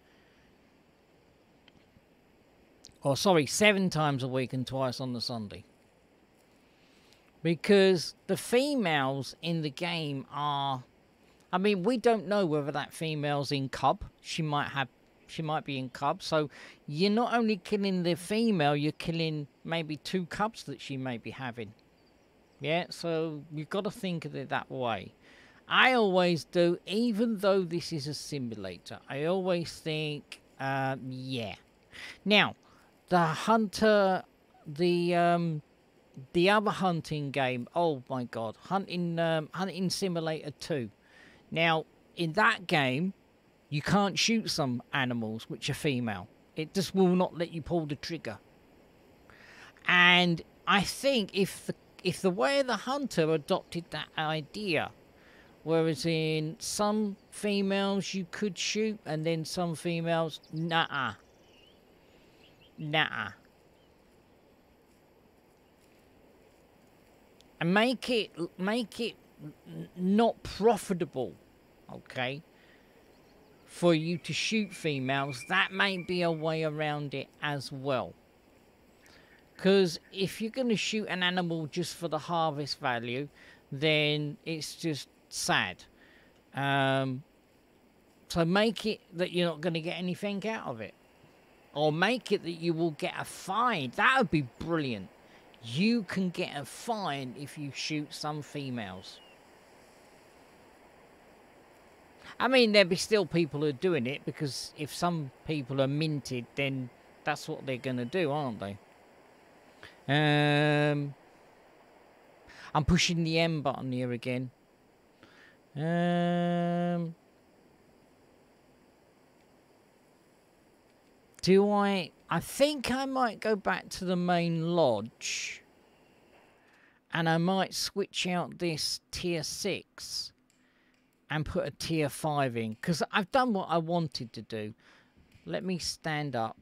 Or sorry, 7 times a week and twice on the Sunday. Because the females in the game are, I mean, we don't know whether that female's in cub. She might be in cub. So you're not only killing the female, you're killing maybe 2 cubs that she may be having. Yeah, so you've got to think of it that way. I always do, even though this is a simulator, I always think, yeah. Now, the hunter, the other hunting game, oh my god, Hunting Simulator 2. Now, in that game, you can't shoot some animals which are female. It just will not let you pull the trigger. And I think if the way the hunter adopted that idea, whereas in some females you could shoot, and then some females, nah. And make it not profitable, okay, for you to shoot females. That may be a way around it as well. Because if you're going to shoot an animal just for the harvest value, then it's just sad. So make it that you're not going to get anything out of it. Or make it that you will get a fine. That would be brilliant. You can get a fine if you shoot some females. I mean, there'll be still people who are doing it, because if some people are minted, then that's what they're going to do, aren't they? I'm pushing the M button here again. Do I think I might go back to the main lodge. And I might switch out this tier 6 and put a tier 5 in. Because I've done what I wanted to do. Let me stand up.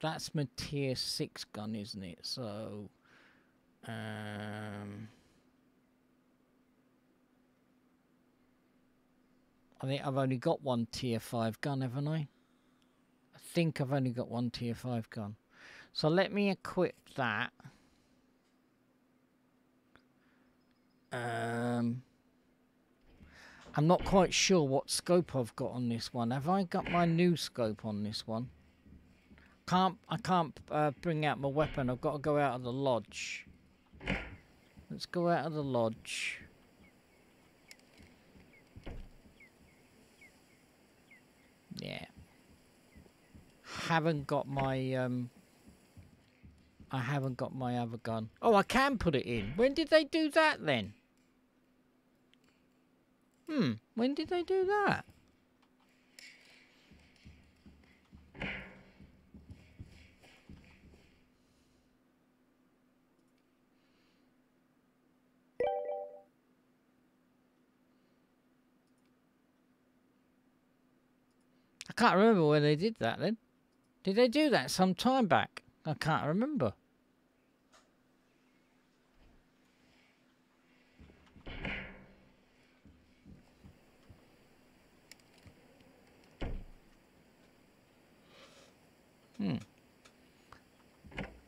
That's my tier 6 gun, isn't it? So, I think I've only got one tier 5 gun, haven't I? I think I've only got one tier 5 gun. So let me equip that. I'm not quite sure what scope I've got on this one. Have I got my new scope on this one? I can't bring out my weapon. I've got to go out of the lodge. Let's go out of the lodge. Yeah. Haven't got my I haven't got my other gun. Oh, I can put it in. When did they do that then? When did they do that? I can't remember when they did that then. Did they do that some time back? I can't remember.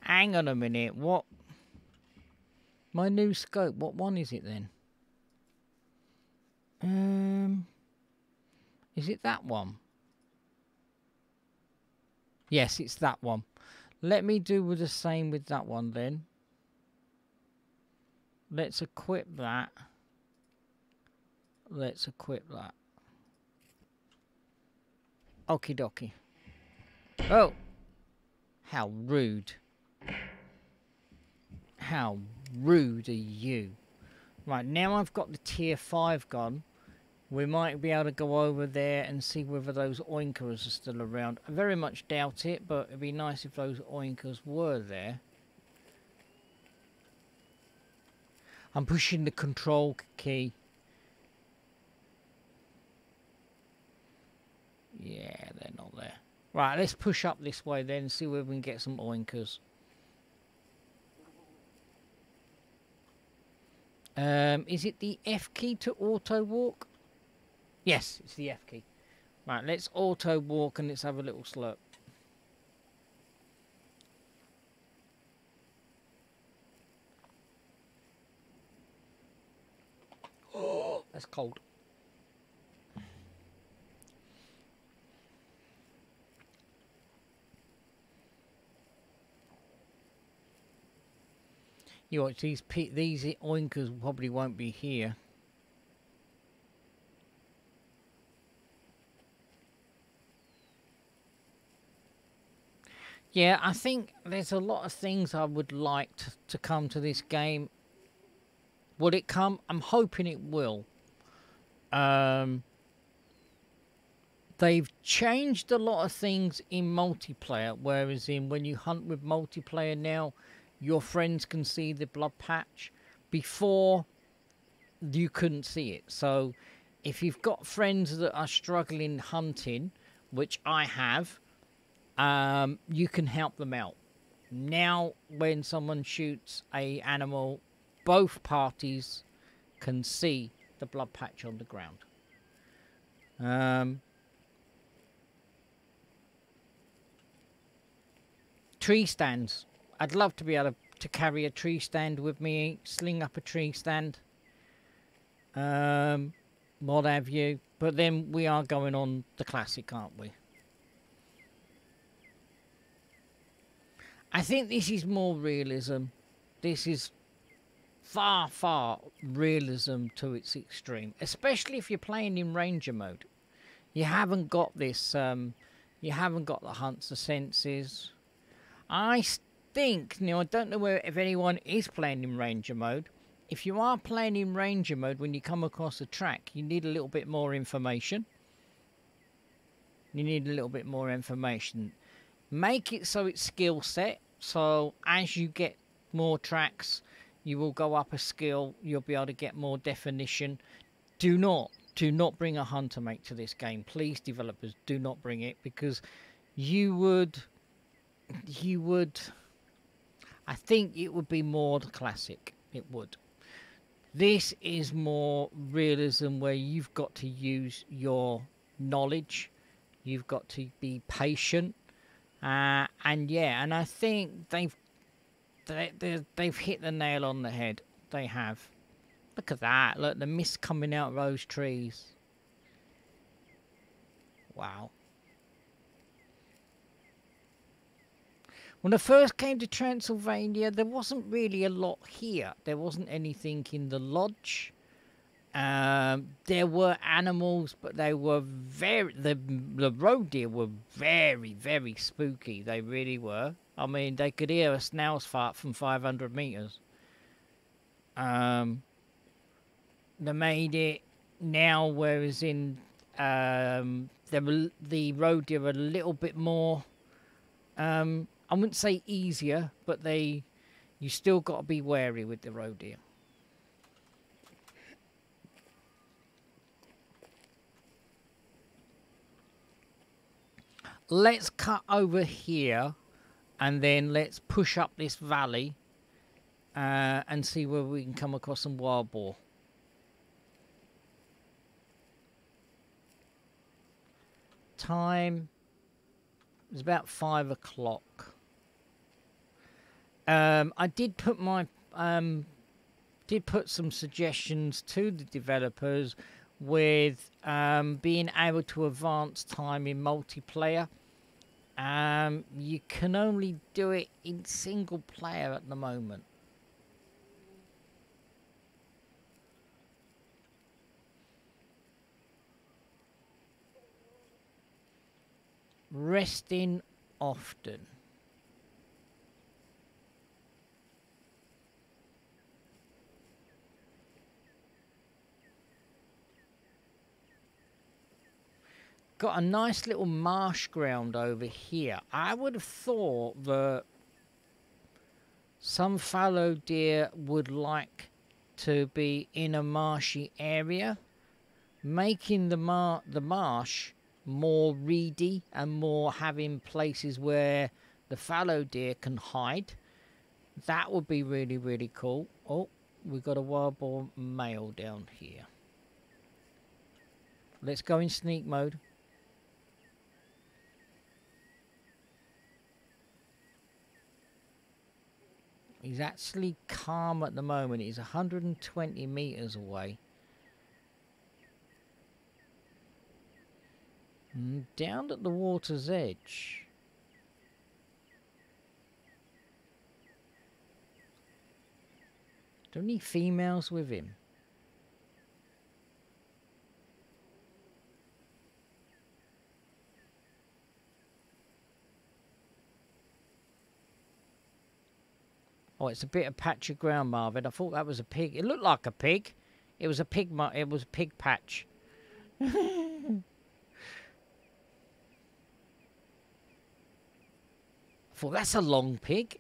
Hang on a minute. What? My new scope. What one is it then? Is it that one? Yes, it's that one. Let me do with the same with that one then. Let's equip that. Let's equip that. Okie dokie. Oh! How rude. How rude are you? Right, now I've got the tier 5 gun. We might be able to go over there and see whether those oinkers are still around. I very much doubt it, but it'd be nice if those oinkers were there. I'm pushing the control key. Yeah, they're not there. Right, let's push up this way then and see whether we can get some oinkers. Is it the F key to auto walk? Yes, it's the F key. Right, let's auto walk and let's have a little slurp. Oh, that's cold. You watch, these oinkers probably won't be here. Yeah, I think there's a lot of things I would like to come to this game. Will it come? I'm hoping it will. They've changed a lot of things in multiplayer, whereas when you hunt with multiplayer now, your friends can see the blood patch. Before, you couldn't see it. So, if you've got friends that are struggling hunting, which I have, you can help them out. Now, when someone shoots an animal, both parties can see the blood patch on the ground. Tree stands. I'd love to be able to carry a tree stand with me, sling up a tree stand, what have you. But then we are going on the classic, aren't we? I think this is more realism. This is far, far realism to its extreme, especially if you're playing in Ranger mode. You haven't got this, you haven't got the hunts, the senses. I think, now I don't know if anyone is playing in Ranger mode. If you are playing in Ranger mode, when you come across a track, you need a little bit more information. You need a little bit more information. Make it so it's skill set. So as you get more tracks, you will go up a skill. You'll be able to get more definition. Do not bring a hunter mate to this game. Please, developers, do not bring it, because you would, I think it would be more the classic. It would. This is more realism, where you've got to use your knowledge. You've got to be patient. And yeah, and I think they've hit the nail on the head. They have. Look at that. Look, the mist coming out of those trees. Wow. When I first came to Transylvania, there wasn't really a lot here. There wasn't anything in the lodge. There were animals, but they were the roe deer were very, very spooky. They really were. I mean, they could hear a snail's fart from 500 meters. They made it now, whereas in the roe deer are a little bit more. I wouldn't say easier, but you still got to be wary with the roe deer. Let's cut over here, and then let's push up this valley and see where we can come across some wild boar. Time is about 5 o'clock. I did put some suggestions to the developers with being able to advance time in multiplayer. You can only do it in single player at the moment. Resting often. Got a nice little marsh ground over here. I would have thought that some fallow deer would like to be in a marshy area, making the marsh more reedy and more having places where the fallow deer can hide. That would be really, really cool. Oh, we've got a wild boar male down here. Let's go in sneak mode. He's actually calm at the moment. He's 120 meters away. Down at the water's edge. Don't need females with him. Oh, it's a bit of patch of ground, Marvin. I thought that was a pig. It looked like a pig. It was a pig. It was a pig patch. I thought that's a long pig.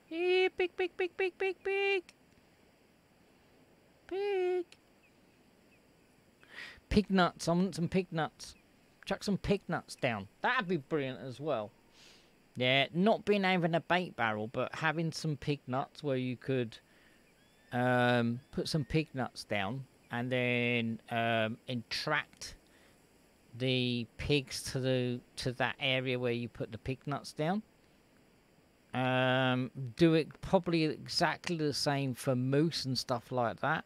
Hey, pig, pig, pig, pig, pig, pig. Pig. Pig nuts. I want some pig nuts. Chuck some pig nuts down. That'd be brilliant as well. Yeah, not being having a bait barrel, but having some pig nuts where you could put some pig nuts down and then entract the pigs to that area where you put the pig nuts down. Do it probably exactly the same for moose and stuff like that.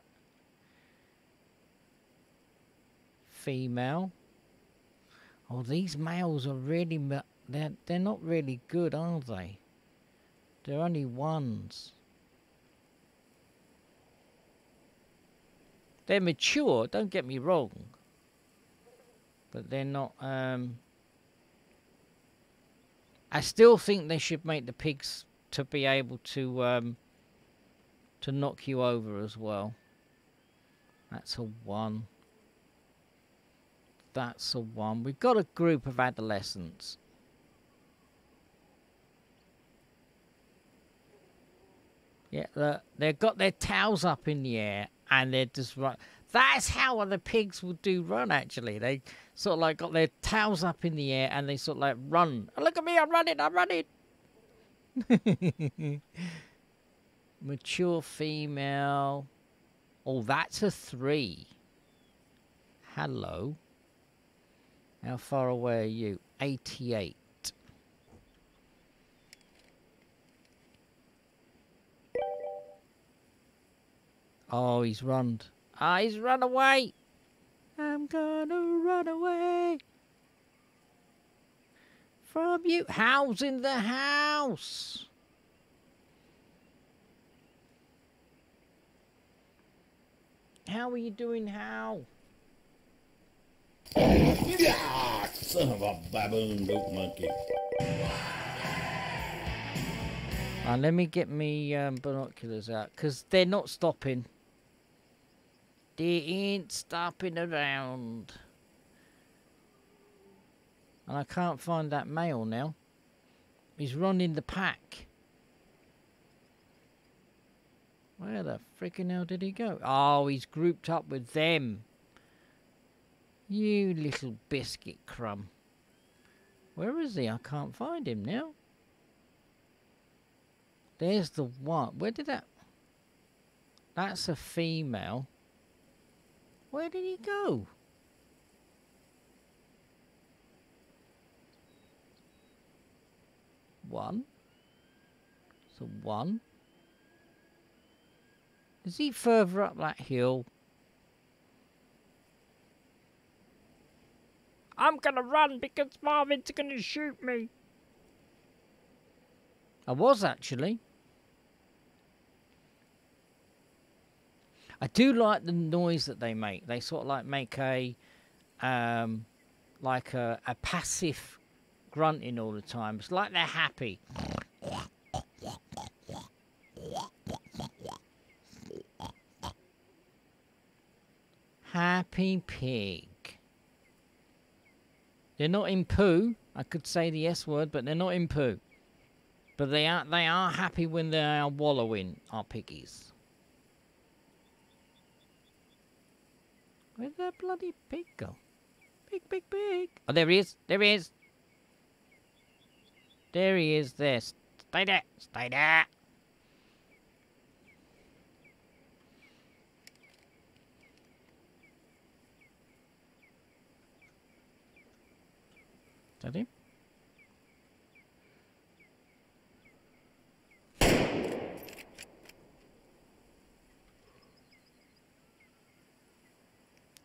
Female. Oh, these males are really... They're not really good, are they? They're only ones. They're mature, don't get me wrong. But they're not... I still think they should make the pigs to be able to knock you over as well. That's a 1. That's a 1. We've got a group of adolescents. Yeah, they've got their tails up in the air and they're just right. That's how the pigs would do run, actually. They sort of like got their tails up in the air and they sort of like run. Oh, look at me, I'm running, I'm running. Mature female. Oh, that's a 3. Hello. How far away are you? 88. Oh, he's run. Ah, he's run away. I'm gonna run away from you. How's in the house? How are you doing, Hal? Yeah, son of a baboon goat monkey. Let me get me binoculars out, because they're not stopping. They ain't stopping around. And I can't find that male now. He's running the pack. Where the freaking hell did he go? Oh, he's grouped up with them. You little biscuit crumb. Where is he? I can't find him now. There's the one. Where did that... That's a female. Where did he go? One. So 1. Is he further up that hill? I'm gonna run because Marvin's gonna shoot me. I was actually. I do like the noise that they make. They sort of like make a passive grunting all the time. It's like they're happy. Happy pig. They're not in poo. I could say the S word, but they're not in poo. But they are happy when they are wallowing, our piggies. Where'd that bloody pig go? Pig, pig, pig. Oh, there he is. There he is. There he is. There. Stay there. Stay there. Is that him?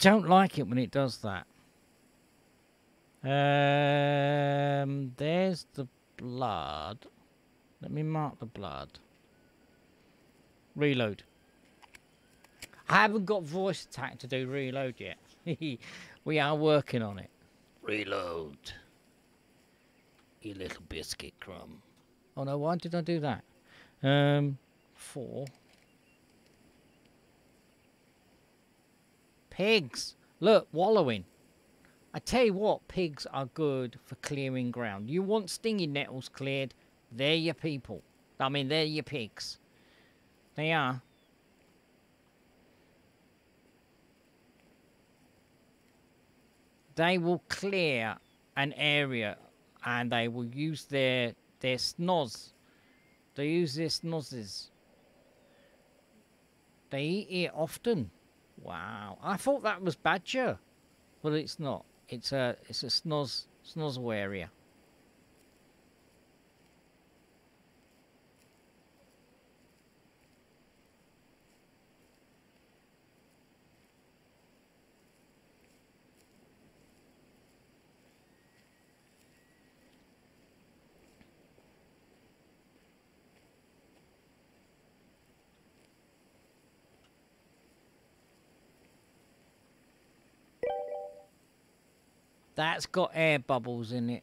Don't like it when it does that. There's the blood. Let me mark the blood. Reload. I haven't got voice attack to do reload yet. We are working on it. Reload. You little biscuit crumb. Oh no, why did I do that? 4. Pigs. Look, wallowing. I tell you what, pigs are good for clearing ground. You want stinging nettles cleared, they're your people. I mean, they're your pigs. They are. They will clear an area and they will use their snoz. They use their snozes. They eat it often. Wow. I thought that was badger. But it's not. It's a snozzle area. That's got air bubbles in it.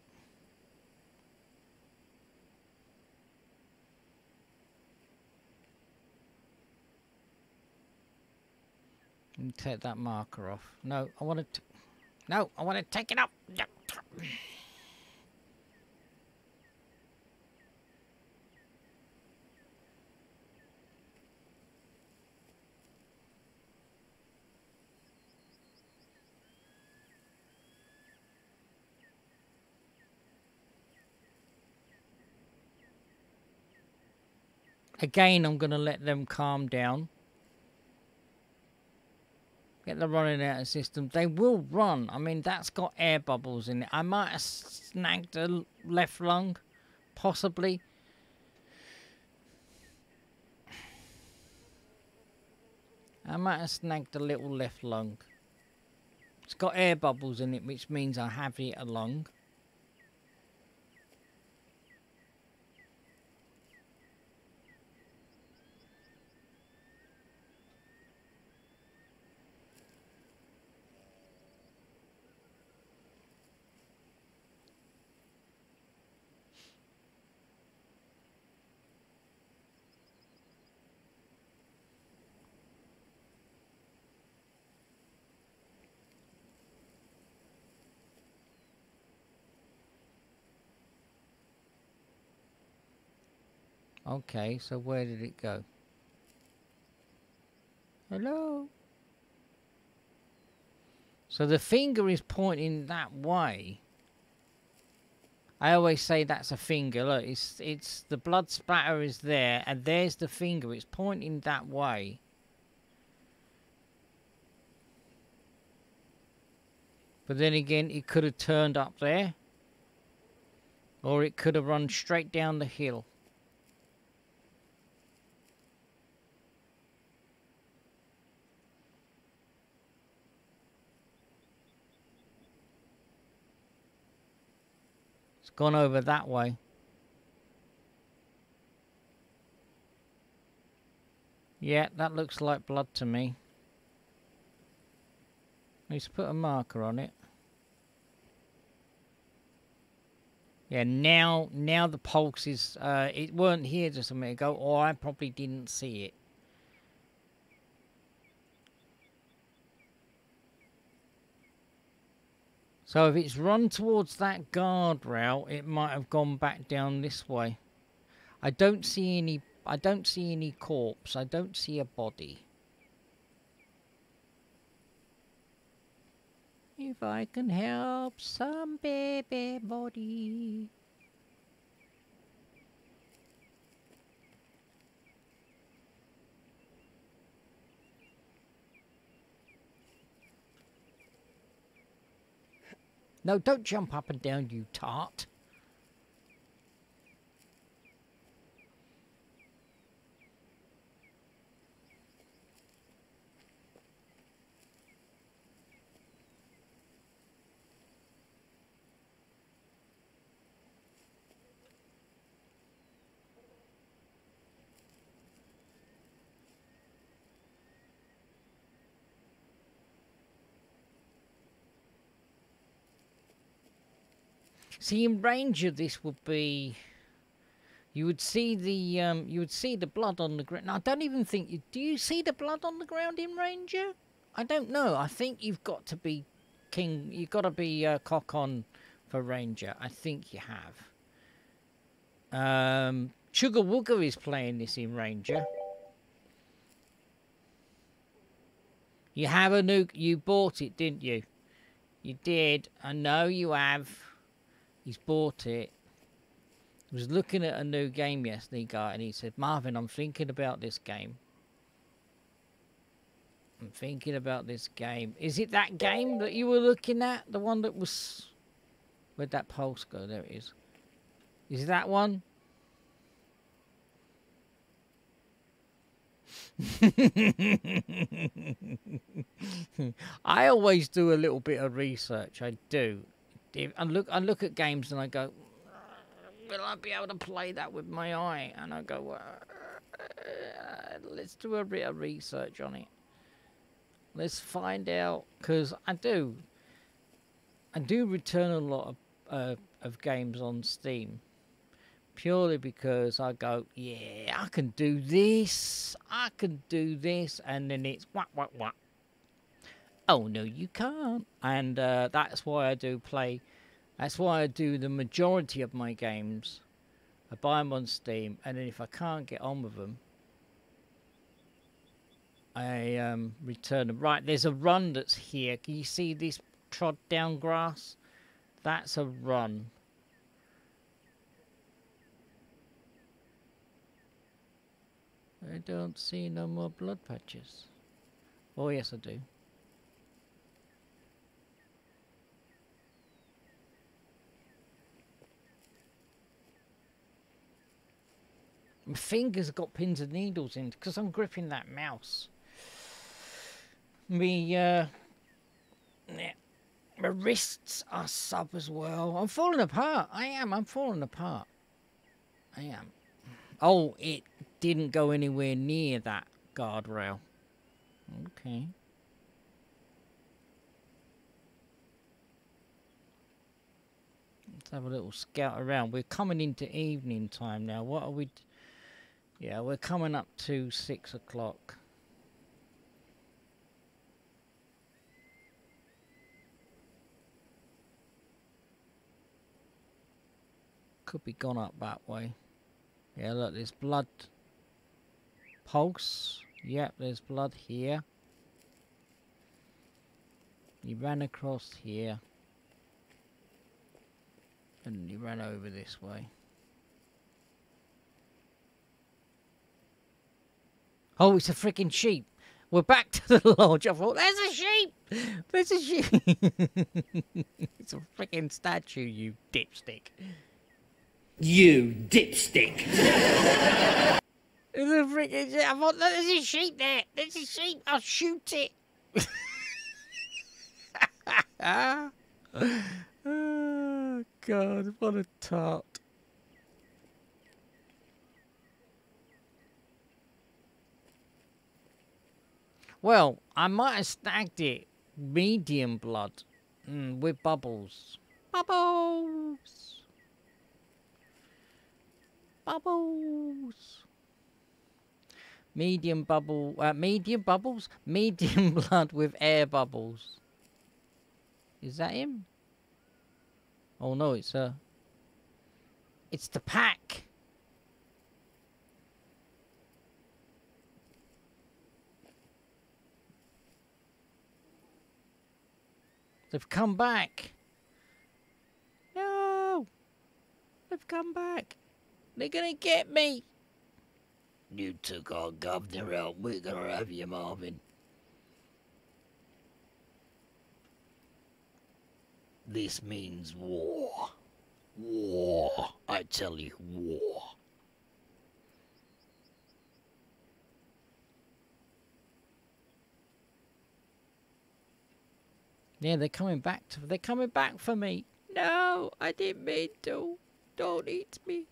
Let me take that marker off. No, I want to... No, I want to take it off. Again, I'm going to let them calm down. Get the running out of system. They will run. I mean, that's got air bubbles in it. I might have snagged a left lung. Possibly. I might have snagged a little left lung. It's got air bubbles in it, which means I have hit a lung. Okay, so where did it go? Hello? So the finger is pointing that way. I always say that's a finger. Look, it's the blood splatter is there, and there's the finger. It's pointing that way. But then again, it could have turned up there. Or it could have run straight down the hill. Gone over that way. Yeah, that looks like blood to me. Let's put a marker on it. Yeah, now the pulse is... it weren't here just a minute ago, or I probably didn't see it. So if it's run towards that guardrail, it might have gone back down this way. I don't see any corpse. I don't see a body. If I can help some baby body. No, don't jump up and down, you tart. See, in Ranger, this would be... You would see the blood on the ground. I don't even think you... Do you see the blood on the ground in Ranger? I don't know. I think you've got to be king... You've got to be cock on for Ranger. I think you have. Sugar Wooger is playing this in Ranger. You have a nuke. You bought it, didn't you? You did. I know you have. He's bought it. I was looking at a new game yesterday, guy, and he said, Marvin, I'm thinking about this game. I'm thinking about this game. Is it that game that you were looking at? The one that was... Where'd that pulse go? There it is. Is it that one? I always do a little bit of research. I do. I look at games and I go, will I be able to play that with my eye? And I go, let's do a bit of research on it. Let's find out, because I do. I do return a lot of games on Steam. Purely because I go, yeah, I can do this, and then it's what. Oh, no, you can't. And that's why I do play, that's why I do the majority of my games. I buy them on Steam, and then if I can't get on with them, I return them. Right, there's a run that's here. Can you see this trod down grass? That's a run. I don't see no more blood patches. Oh, yes, I do. My fingers have got pins and needles in because I'm gripping that mouse. Yeah, my wrists are sub as well. I'm falling apart. I'm falling apart. I am. Oh, it didn't go anywhere near that guardrail. Okay. Let's have a little scout around. We're coming into evening time now. What are we... Yeah, we're coming up to 6 o'clock. Could be gone up that way. Yeah, look, there's blood. Pulse. Yep, there's blood here. He ran across here. And he ran over this way. Oh, it's a freaking sheep. We're back to the lodge. I thought, there's a sheep. There's a sheep. It's a freaking statue, you dipstick. You dipstick! There's a freaking sheep. I thought, there's a sheep there. There's a sheep. I'll shoot it. Oh, God, what a tart. Well, I might have snagged it medium blood with bubbles. Bubbles! Bubbles! Medium bubble, medium bubbles? Medium blood with air bubbles. Is that him? Oh no, it's the pack. They've come back. No! They've come back. They're gonna get me. You took our governor out. We're gonna have you, Marvin. This means war. War. I tell you, war. Yeah, they're coming back for me. No, I didn't mean to. Don't eat me.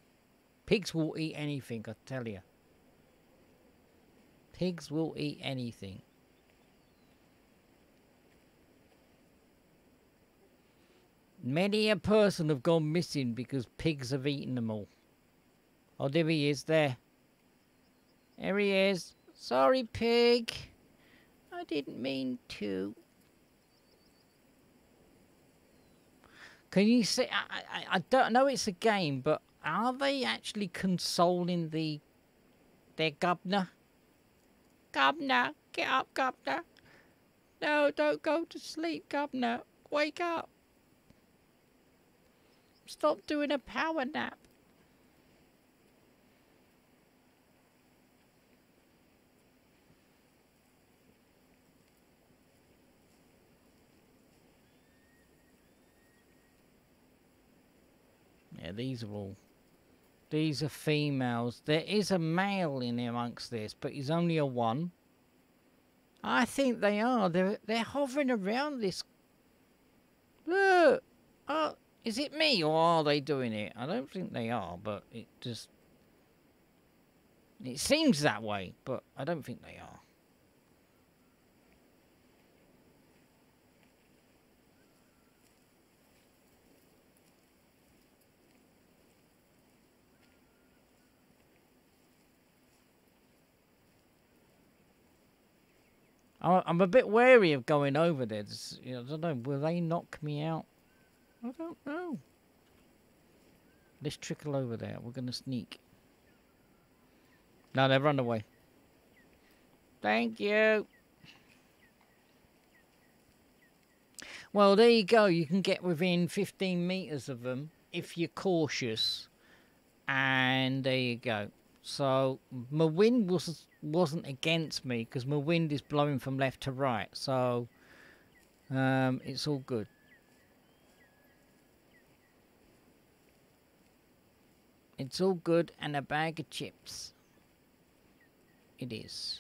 Pigs will eat anything, I tell you. Pigs will eat anything. Many a person have gone missing because pigs have eaten them all. Oh, there he is there. There he is. Sorry, pig. I didn't mean to. Can you see? I don't know it's a game, but are they actually consoling their governor? Governor, get up, governor. No, don't go to sleep, governor. Wake up. Stop doing a power nap. Yeah, these are females. There is a male in amongst this, but he's only a one. I think they are. They're hovering around this. Look. Oh, is it me or are they doing it? I don't think they are, but it seems that way, but I don't think they are. I'm a bit wary of going over there. You know, I don't know. Will they knock me out? I don't know. Let's trickle over there. We're going to sneak. No, they've run away. Thank you. Well, there you go. You can get within 15 meters of them if you're cautious. And there you go. So my wind wasn't against me because my wind is blowing from left to right. So it's all good. It's all good, and a bag of chips. It is.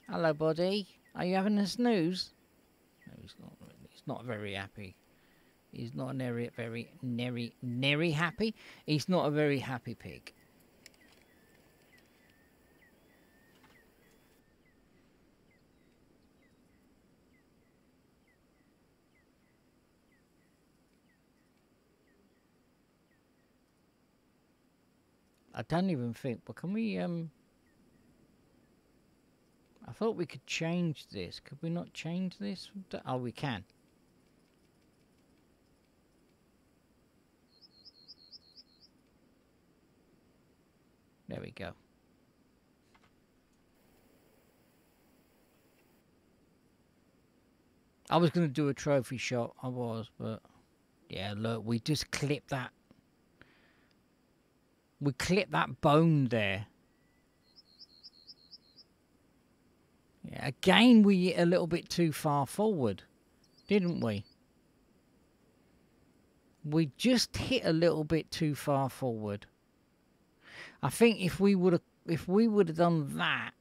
Hello, buddy. Are you having a snooze? No, he's not. He's not very happy. He's not very happy. He's not a very happy pig. I don't even think, but can we, I thought we could change this. Could we not change this? Oh, we can. There we go. I was going to do a trophy shot, I was, but yeah, look, we just clipped that. We clipped that bone there. Yeah, again, we hit a little bit too far forward, didn't we? We just hit a little bit too far forward. I think if we would have done that,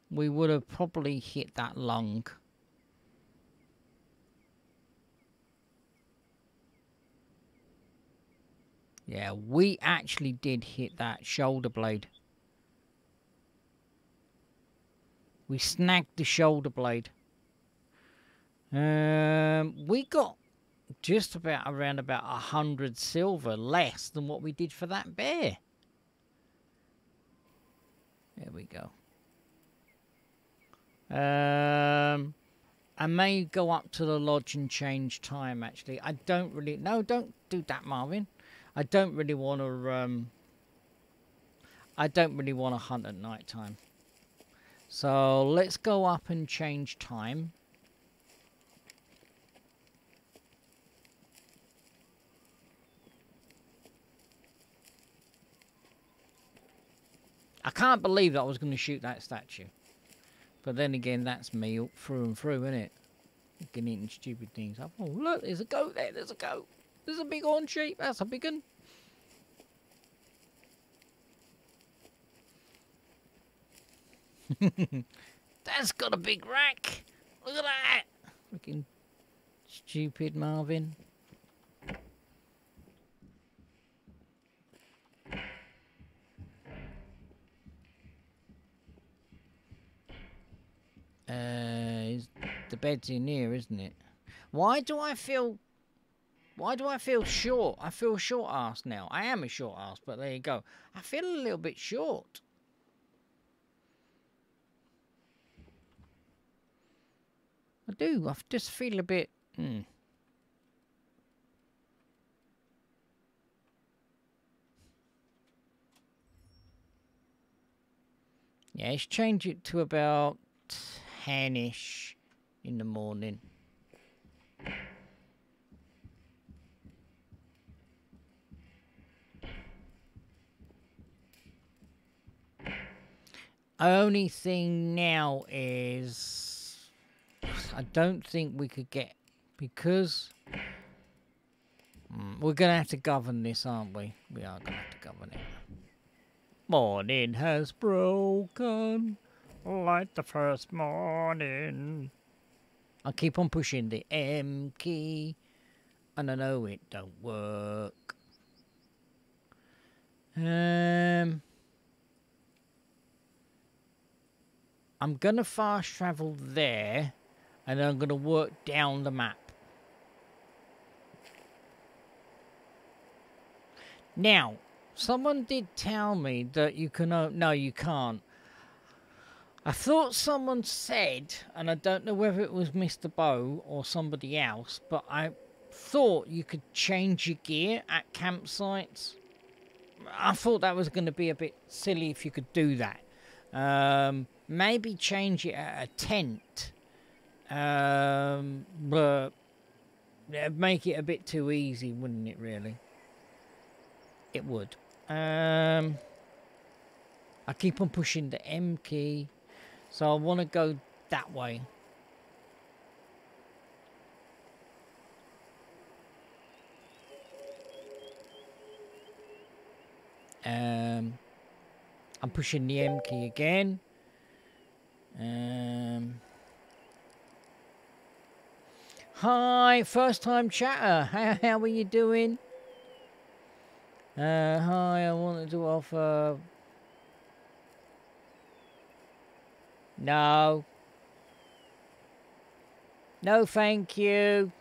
we would have probably hit that lung. Yeah, we actually did hit that shoulder blade. We snagged the shoulder blade. We got just about around about 100 silver less than what we did for that bear. There we go. I may go up to the lodge and change time, actually. I don't really... No, don't do that, Marvin. I don't really want to... I don't really want to hunt at night time. So let's go up and change time. I can't believe that I was going to shoot that statue. But then again, that's me through and through, isn't it? Getting eating stupid things up. Oh, look, there's a goat there. There's a goat. There's a big horn sheep. That's a big one. That's got a big rack. Look at that. Freaking stupid Marvin. The bed's in here, isn't it? Why do I feel short? I feel short ass now. I am a short ass, but there you go. I feel a little bit short. I do. I just feel a bit... Yeah, let's change it to about 10-ish in the morning. Only thing now is I don't think we could get, because we're going to have to govern this, aren't we? We are going to have to govern it. Morning has broken like the first morning. I keep on pushing the M key, and I know it don't work. I'm going to fast travel there, and then I'm going to work down the map. Now, someone did tell me that you can... no, you can't. I thought someone said, and I don't know whether it was Mr. Bow or somebody else, but I thought you could change your gear at campsites. I thought that was going to be a bit silly if you could do that. Maybe change it at a tent, but it'd make it a bit too easy, wouldn't it, really? It would. I keep on pushing the M key, so I want to go that way. I'm pushing the M key again. Hi, first time chatter. How are you doing? Hi, I wanted to offer... No. No, thank you.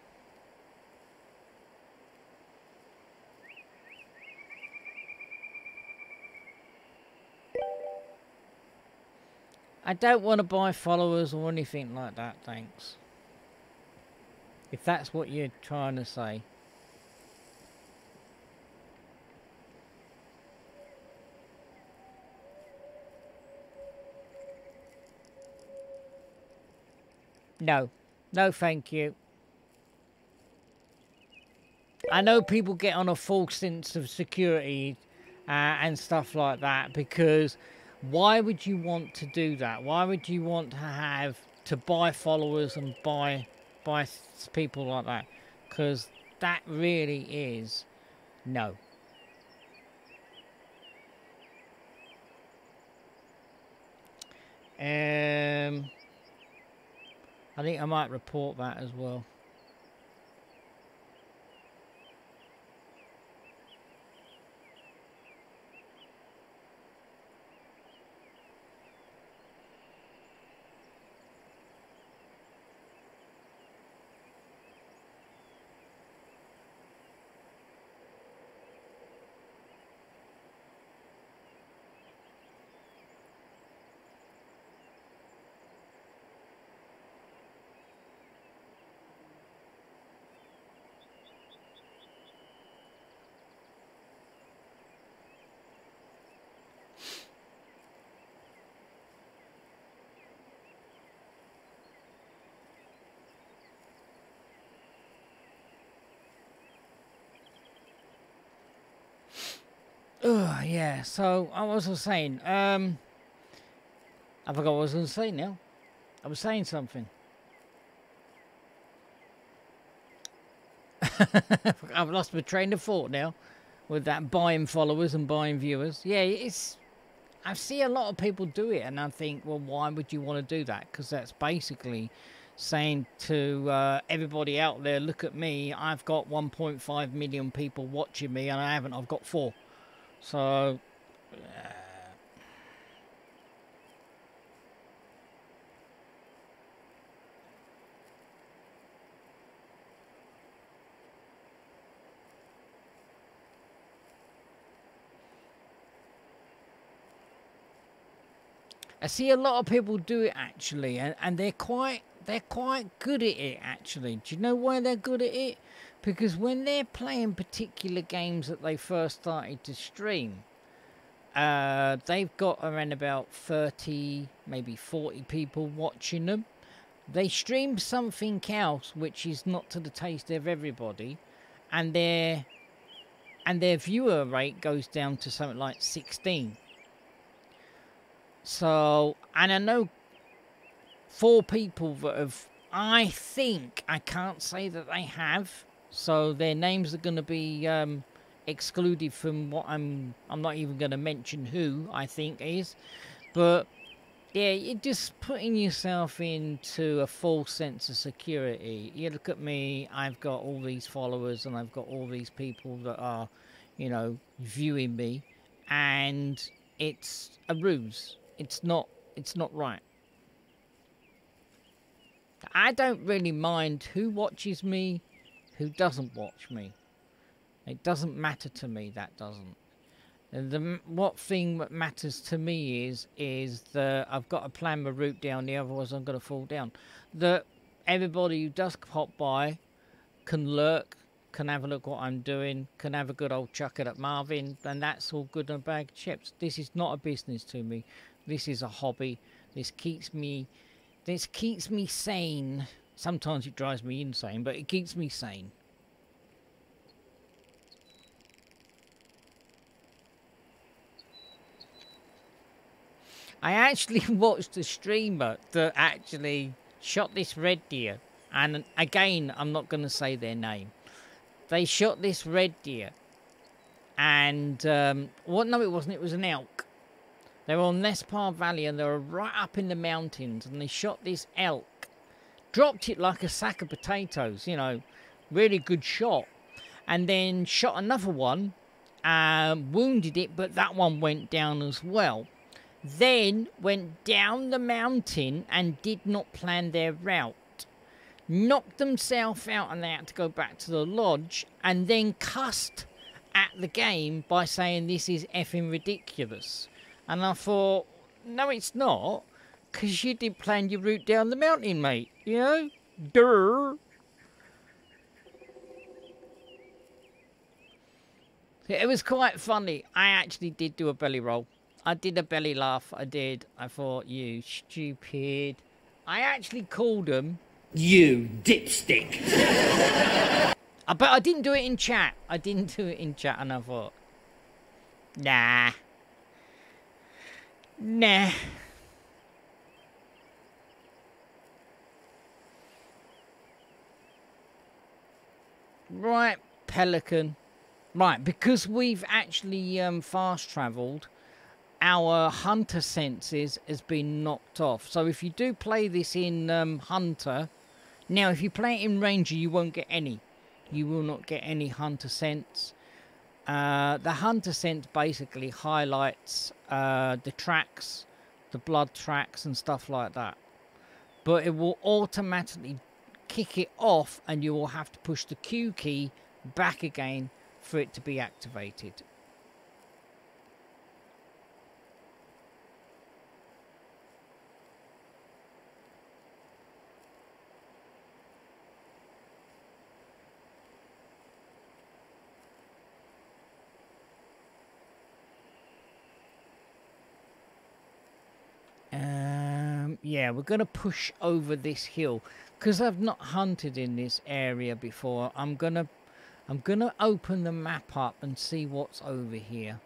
I don't want to buy followers or anything like that, thanks. If that's what you're trying to say. No. No, thank you. I know people get on a false sense of security and stuff like that, because why would you want to do that? Why would you want to have to buy followers and buy people like that? Because that really is no. I think I might report that as well. Yeah, so I was saying, I forgot what I was going to say now. I was saying something. I've lost my train of thought now with that buying followers and buying viewers. Yeah, I see a lot of people do it, and I think, well, why would you want to do that? Because that's basically saying to everybody out there, look at me, I've got 1.5 million people watching me, and I've got 4. So, I see a lot of people do it actually, and they're quite good at it actually. Do you know why they're good at it? Because when they're playing particular games that they first started to stream, they've got around about 30, maybe 40 people watching them. They stream something else which is not to the taste of everybody, and their viewer rate goes down to something like 16. So, and I know 4 people that have, I think, I can't say that they have, so their names are going to be excluded from what I'm not even going to mention who I think is, but yeah, you're just putting yourself into a false sense of security. You look at me, I've got all these followers and I've got all these people that are, you know, viewing me, and it's a ruse. It's not right. I don't really mind who watches me, who doesn't watch me. It doesn't matter to me, that doesn't. What thing that matters to me is that I've got to plan my route down there, otherwise I'm going to fall down. That everybody who does pop by can lurk, can have a look what I'm doing, can have a good old chuck it at Marvin, and that's all good in a bag of chips. This is not a business to me. This is a hobby. This keeps me sane. Sometimes it drives me insane, but it keeps me sane. I actually watched a streamer that actually shot this red deer. And again, I'm not going to say their name. They shot this red deer. And, no, it wasn't. It was an elk. They were on Nespar Valley and they were right up in the mountains. And they shot this elk. Dropped it like a sack of potatoes, you know. Really good shot. And then shot another one. Wounded it, but that one went down as well. Then went down the mountain and did not plan their route. Knocked themselves out and they had to go back to the lodge, and then cussed at the game by saying this is effing ridiculous. And I thought, no it's not, because you did plan your route down the mountain, mate, you know? Durr. It was quite funny. I actually did do a belly roll. I did a belly laugh, I did. I thought, you stupid. I actually called them... You dipstick. But I didn't do it in chat. I didn't do it in chat, and I thought... Nah. Nah. Right, Pelican. Right, because we've actually fast travelled, our hunter senses has been knocked off. So if you do play this in hunter, now if you play it in ranger, you won't get any. You will not get any hunter sense. The hunter sense basically highlights the tracks, the blood tracks and stuff like that. But it will automatically kick it off and you will have to push the Q key back again for it to be activated. Yeah, we're going to push over this hill because I've not hunted in this area before. I'm gonna open the map up and see what's over here.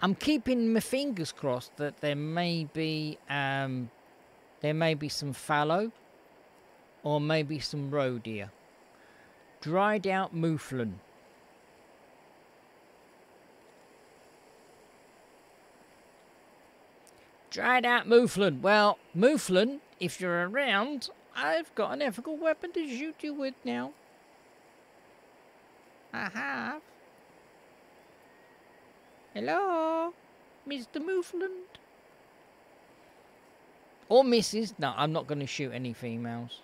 I'm keeping my fingers crossed that there may be some fallow or maybe some roe deer. Dried out mouflon. Dried out mouflon. Well, mouflon, if you're around, I've got an ethical weapon to shoot you with now. I have. Hello, Mr. Mouflon. Or Mrs. No, I'm not going to shoot any females.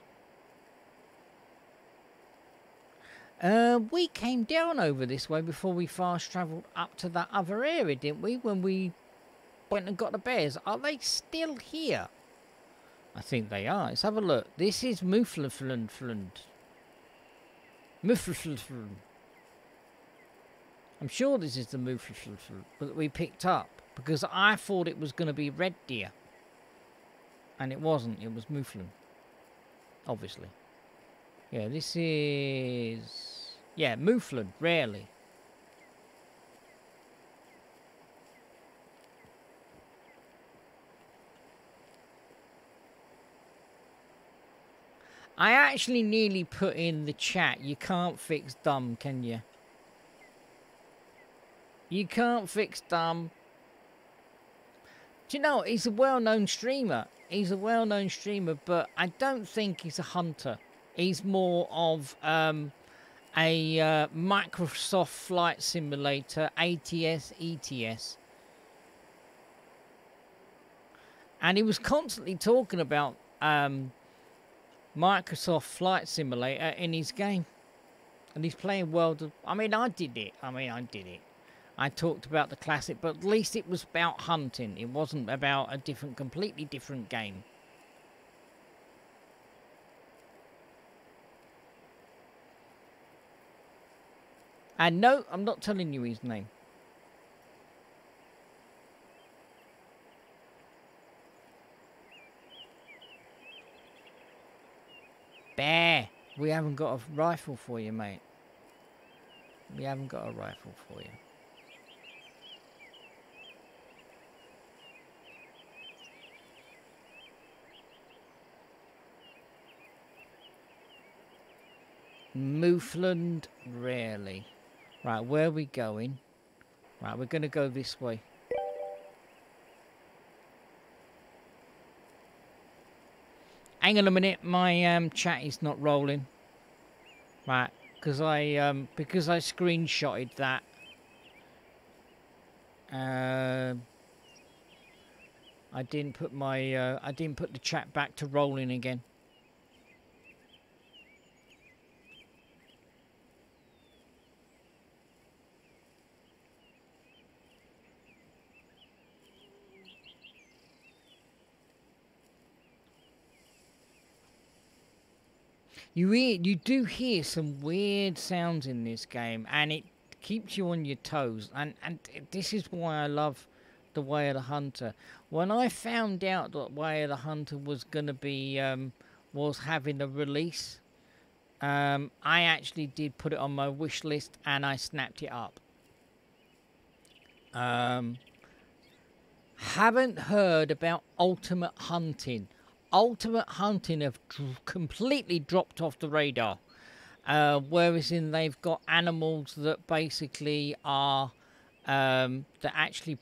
We came down over this way before we fast travelled up to that other area, didn't we? When we went and got the bears. Are they still here? I think they are. Let's have a look. This is Mouflon. Mouflon. I'm sure this is the Mouflon that we picked up because I thought it was going to be red deer. And it wasn't. It was Mouflon. Obviously. Yeah, this is... Yeah, Mouflon. Rarely. I actually nearly put in the chat, you can't fix dumb, can you? You can't fix dumb. Do you know, he's a well-known streamer. He's a well-known streamer, but I don't think he's a hunter. He's more of a Microsoft Flight Simulator, ATS, ETS. And he was constantly talking about... Microsoft Flight Simulator in his game. And he's playing World of... I mean, I did it. I talked about the classic, but at least it was about hunting. It wasn't about a completely different game. And no, I'm not telling you his name. Bear, we haven't got a rifle for you, mate. We haven't got a rifle for you. Moofland, rarely. Right, where are we going? Right, we're going to go this way. Hang on a minute, my chat is not rolling. Right, because I screenshotted that. I didn't put the chat back to rolling again. You do hear some weird sounds in this game, and it keeps you on your toes. And this is why I love The Way of the Hunter. When I found out that Way of the Hunter was gonna be was having a release, I actually did put it on my wish list, and I snapped it up. Haven't heard about Ultimate Hunting. Ultimate Hunting have completely dropped off the radar. Whereas they've got animals that basically are that actually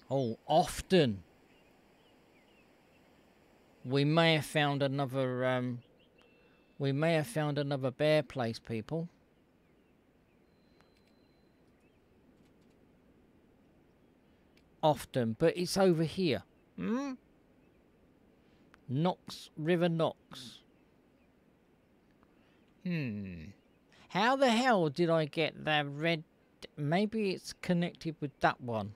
often we may have found another bear place, people. Often, but it's over here. Knox, River Knox. How the hell did I get that red? Maybe it's connected with that one.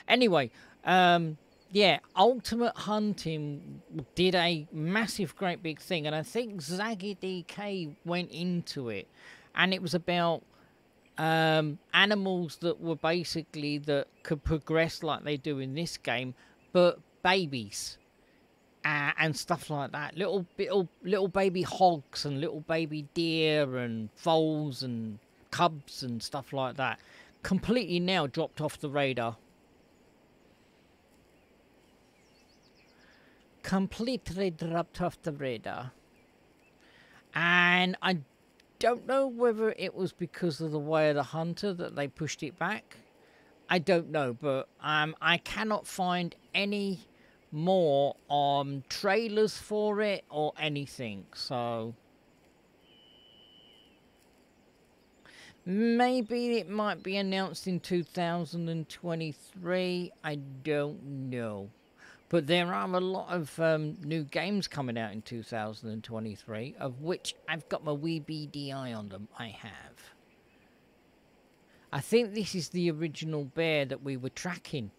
Anyway, yeah, Ultimate Hunting did a massive, great big thing, and I think Zaggy DK went into it, and it was about animals that were basically that could progress like they do in this game, but babies and stuff like that. Little baby hogs and little baby deer and foals and cubs and stuff like that. Completely now dropped off the radar. Completely dropped off the radar. And I don't know whether it was because of The Way of the Hunter that they pushed it back. I don't know, but I cannot find any more trailers for it or anything, so maybe it might be announced in 2023. I don't know. But there are a lot of new games coming out in 2023, of which I've got my wee beady eye on them. I have. I think this is the original bear that we were tracking.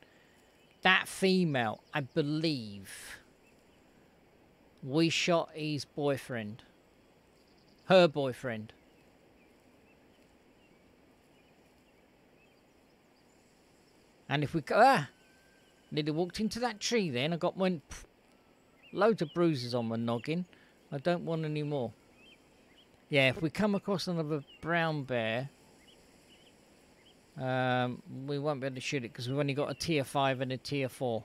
That female, I believe, we shot his boyfriend. Her boyfriend. And if we go... nearly walked into that tree then. I got loads of bruises on my noggin. I don't want any more. Yeah, if we come across another brown bear, we won't be able to shoot it because we've only got a tier 5 and a tier 4.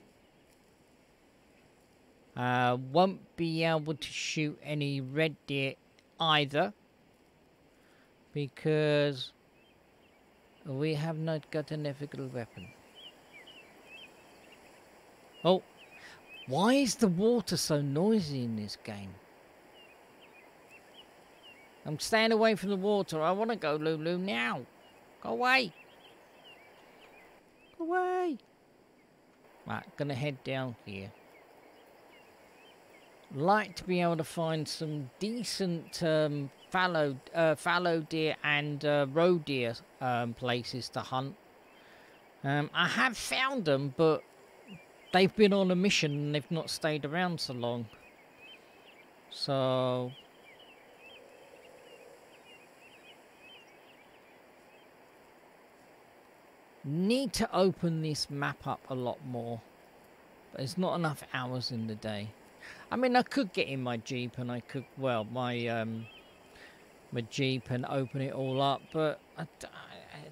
Won't be able to shoot any red deer either because we have not got an ethical weapon. Oh, why is the water so noisy in this game? I'm staying away from the water. I want to go, Lulu, now. Go away. Go away. Right, gonna head down here. Like to be able to find some decent fallow deer and roe deer places to hunt. I have found them, but they've been on a mission and they've not stayed around so long. So need to open this map up a lot more. But there's not enough hours in the day. I mean, I could get in my Jeep and I could, well, my Jeep and open it all up, but I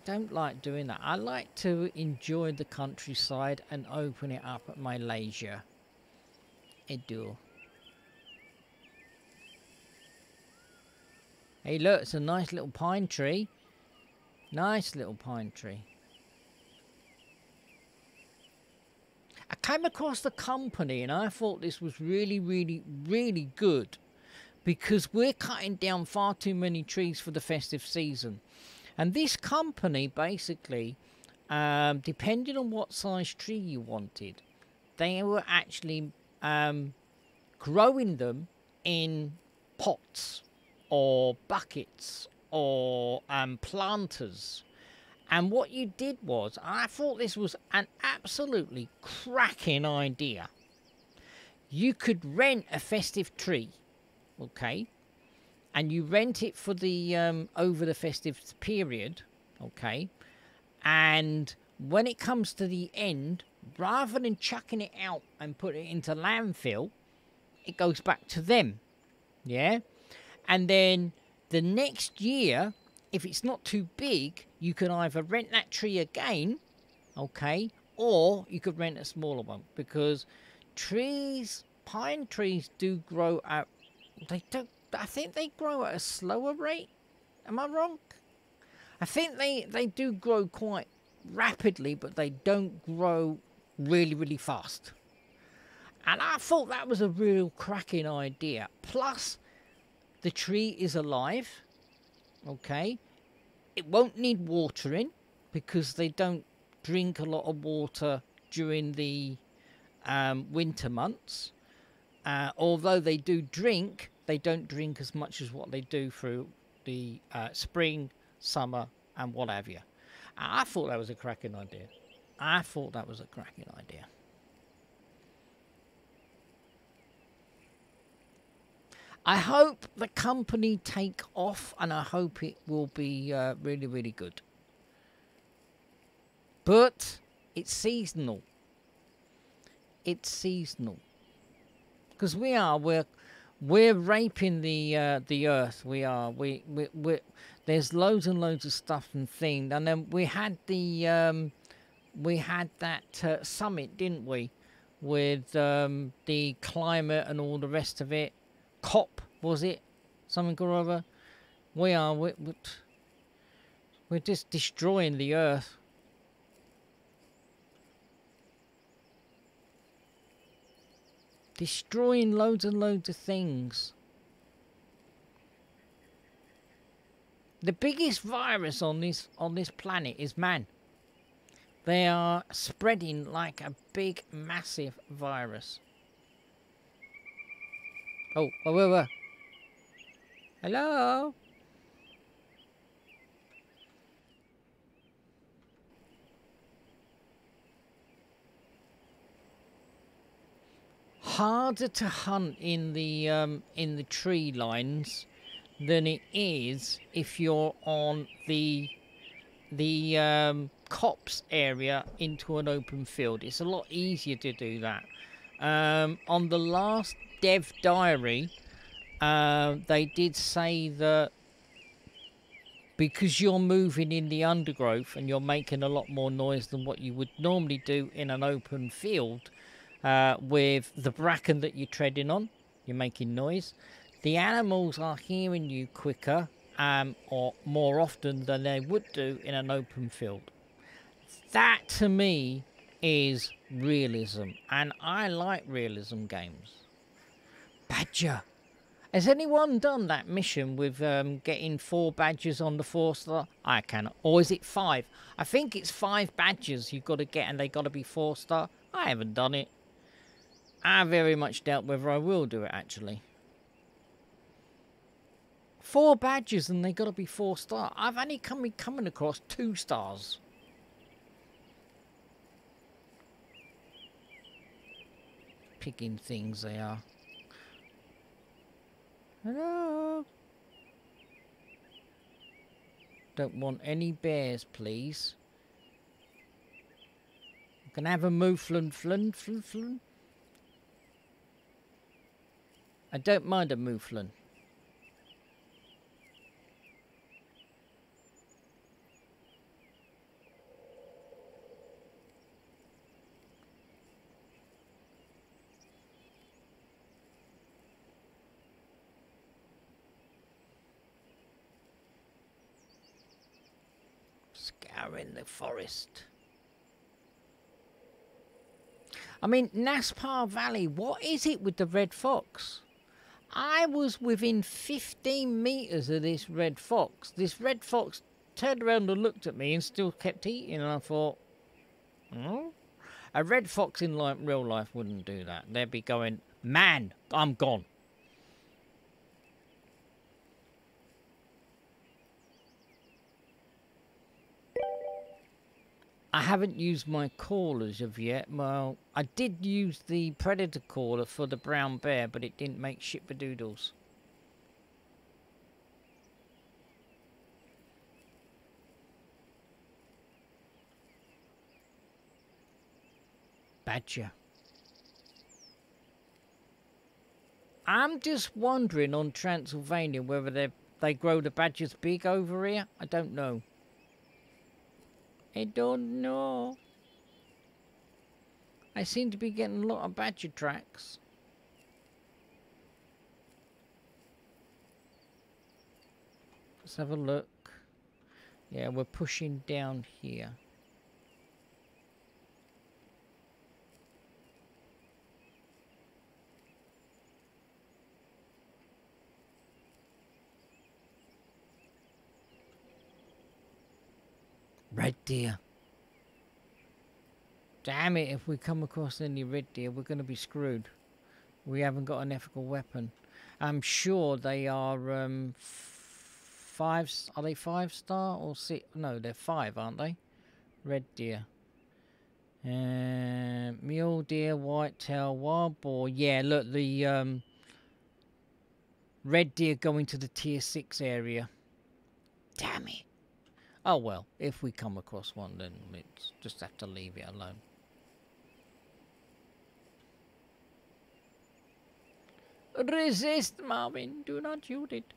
don't like doing that. I like to enjoy the countryside and open it up at my leisure. I do. Hey, look, it's a nice little pine tree. Nice little pine tree. I came across the company and I thought this was really, really, really good, because we're cutting down far too many trees for the festive season. And this company basically, depending on what size tree you wanted, they were actually growing them in pots or buckets or planters. And what you did was, I thought this was an absolutely cracking idea. You could rent a festive tree, okay? And you rent it for the over the festive period, okay? And when it comes to the end, rather than chucking it out and putting it into landfill, it goes back to them, yeah? And then the next year, if it's not too big, you can either rent that tree again, okay, or you could rent a smaller one, because trees, pine trees do grow at, I think they grow at a slower rate. Am I wrong? I think they do grow quite rapidly, but they don't grow really, really fast. And I thought that was a real cracking idea. Plus, the tree is alive, okay? It won't need watering because they don't drink a lot of water during the winter months. Although they do drink, they don't drink as much as what they do through the spring, summer, and what have you. I thought that was a cracking idea. I thought that was a cracking idea. I hope the company take off, and I hope it will be really, really good. But it's seasonal. It's seasonal. Because we're raping the earth. We're there's loads and loads of stuff and things. And then we had that summit, didn't we, with the climate and all the rest of it. COP, was it? Something or other. We're just destroying the earth. Destroying loads and loads of things. The biggest virus on this planet is man. They are spreading like a big, massive virus. Oh, whoa. Hello? Harder to hunt in the tree lines than it is if you're on the copse area into an open field. It's a lot easier to do that. On the last Dev Diary, they did say that because you're moving in the undergrowth and you're making a lot more noise than what you would normally do in an open field, with the bracken that you're treading on, you're making noise. The animals are hearing you quicker or more often than they would do in an open field. That to me is realism, and I like realism games. Badger. Has anyone done that mission with getting 4 badgers on the 4-star? I cannot. Or is it 5? I think it's 5 badgers you've got to get, and they got to be 4-star. I haven't done it. I very much doubt whether I will do it, actually. 4 badges and they got to be 4-star. I've only coming across 2 stars. Picking things they are. Hello. Don't want any bears, please. Can I have a mouflon, flun? I don't mind a mouflon. Scouring the forest. I mean, Naspar Valley, what is it with the red fox? I was within 15 meters of this red fox. This red fox turned around and looked at me and still kept eating. And I thought, oh? A red fox in real life wouldn't do that. They'd be going, man, I'm gone. I haven't used my callers of yet. Well, I did use the predator caller for the brown bear, but it didn't make shitbadoodles. Badger. I'm just wondering on Transylvania whether they grow the badgers big over here. I don't know. I don't know. I seem to be getting a lot of badger tracks. Let's have a look. Yeah, we're pushing down here. Red deer. Damn it, if we come across any red deer, we're going to be screwed. We haven't got an ethical weapon. I'm sure they are are they 5-star or 6? No, they're 5, aren't they? Red deer. Mule deer, whitetail, wild boar. Yeah, look, the red deer going to the tier 6 area. Damn it. Oh well, if we come across one, then let's just have to leave it alone. Resist, Marvin. Do not shoot it.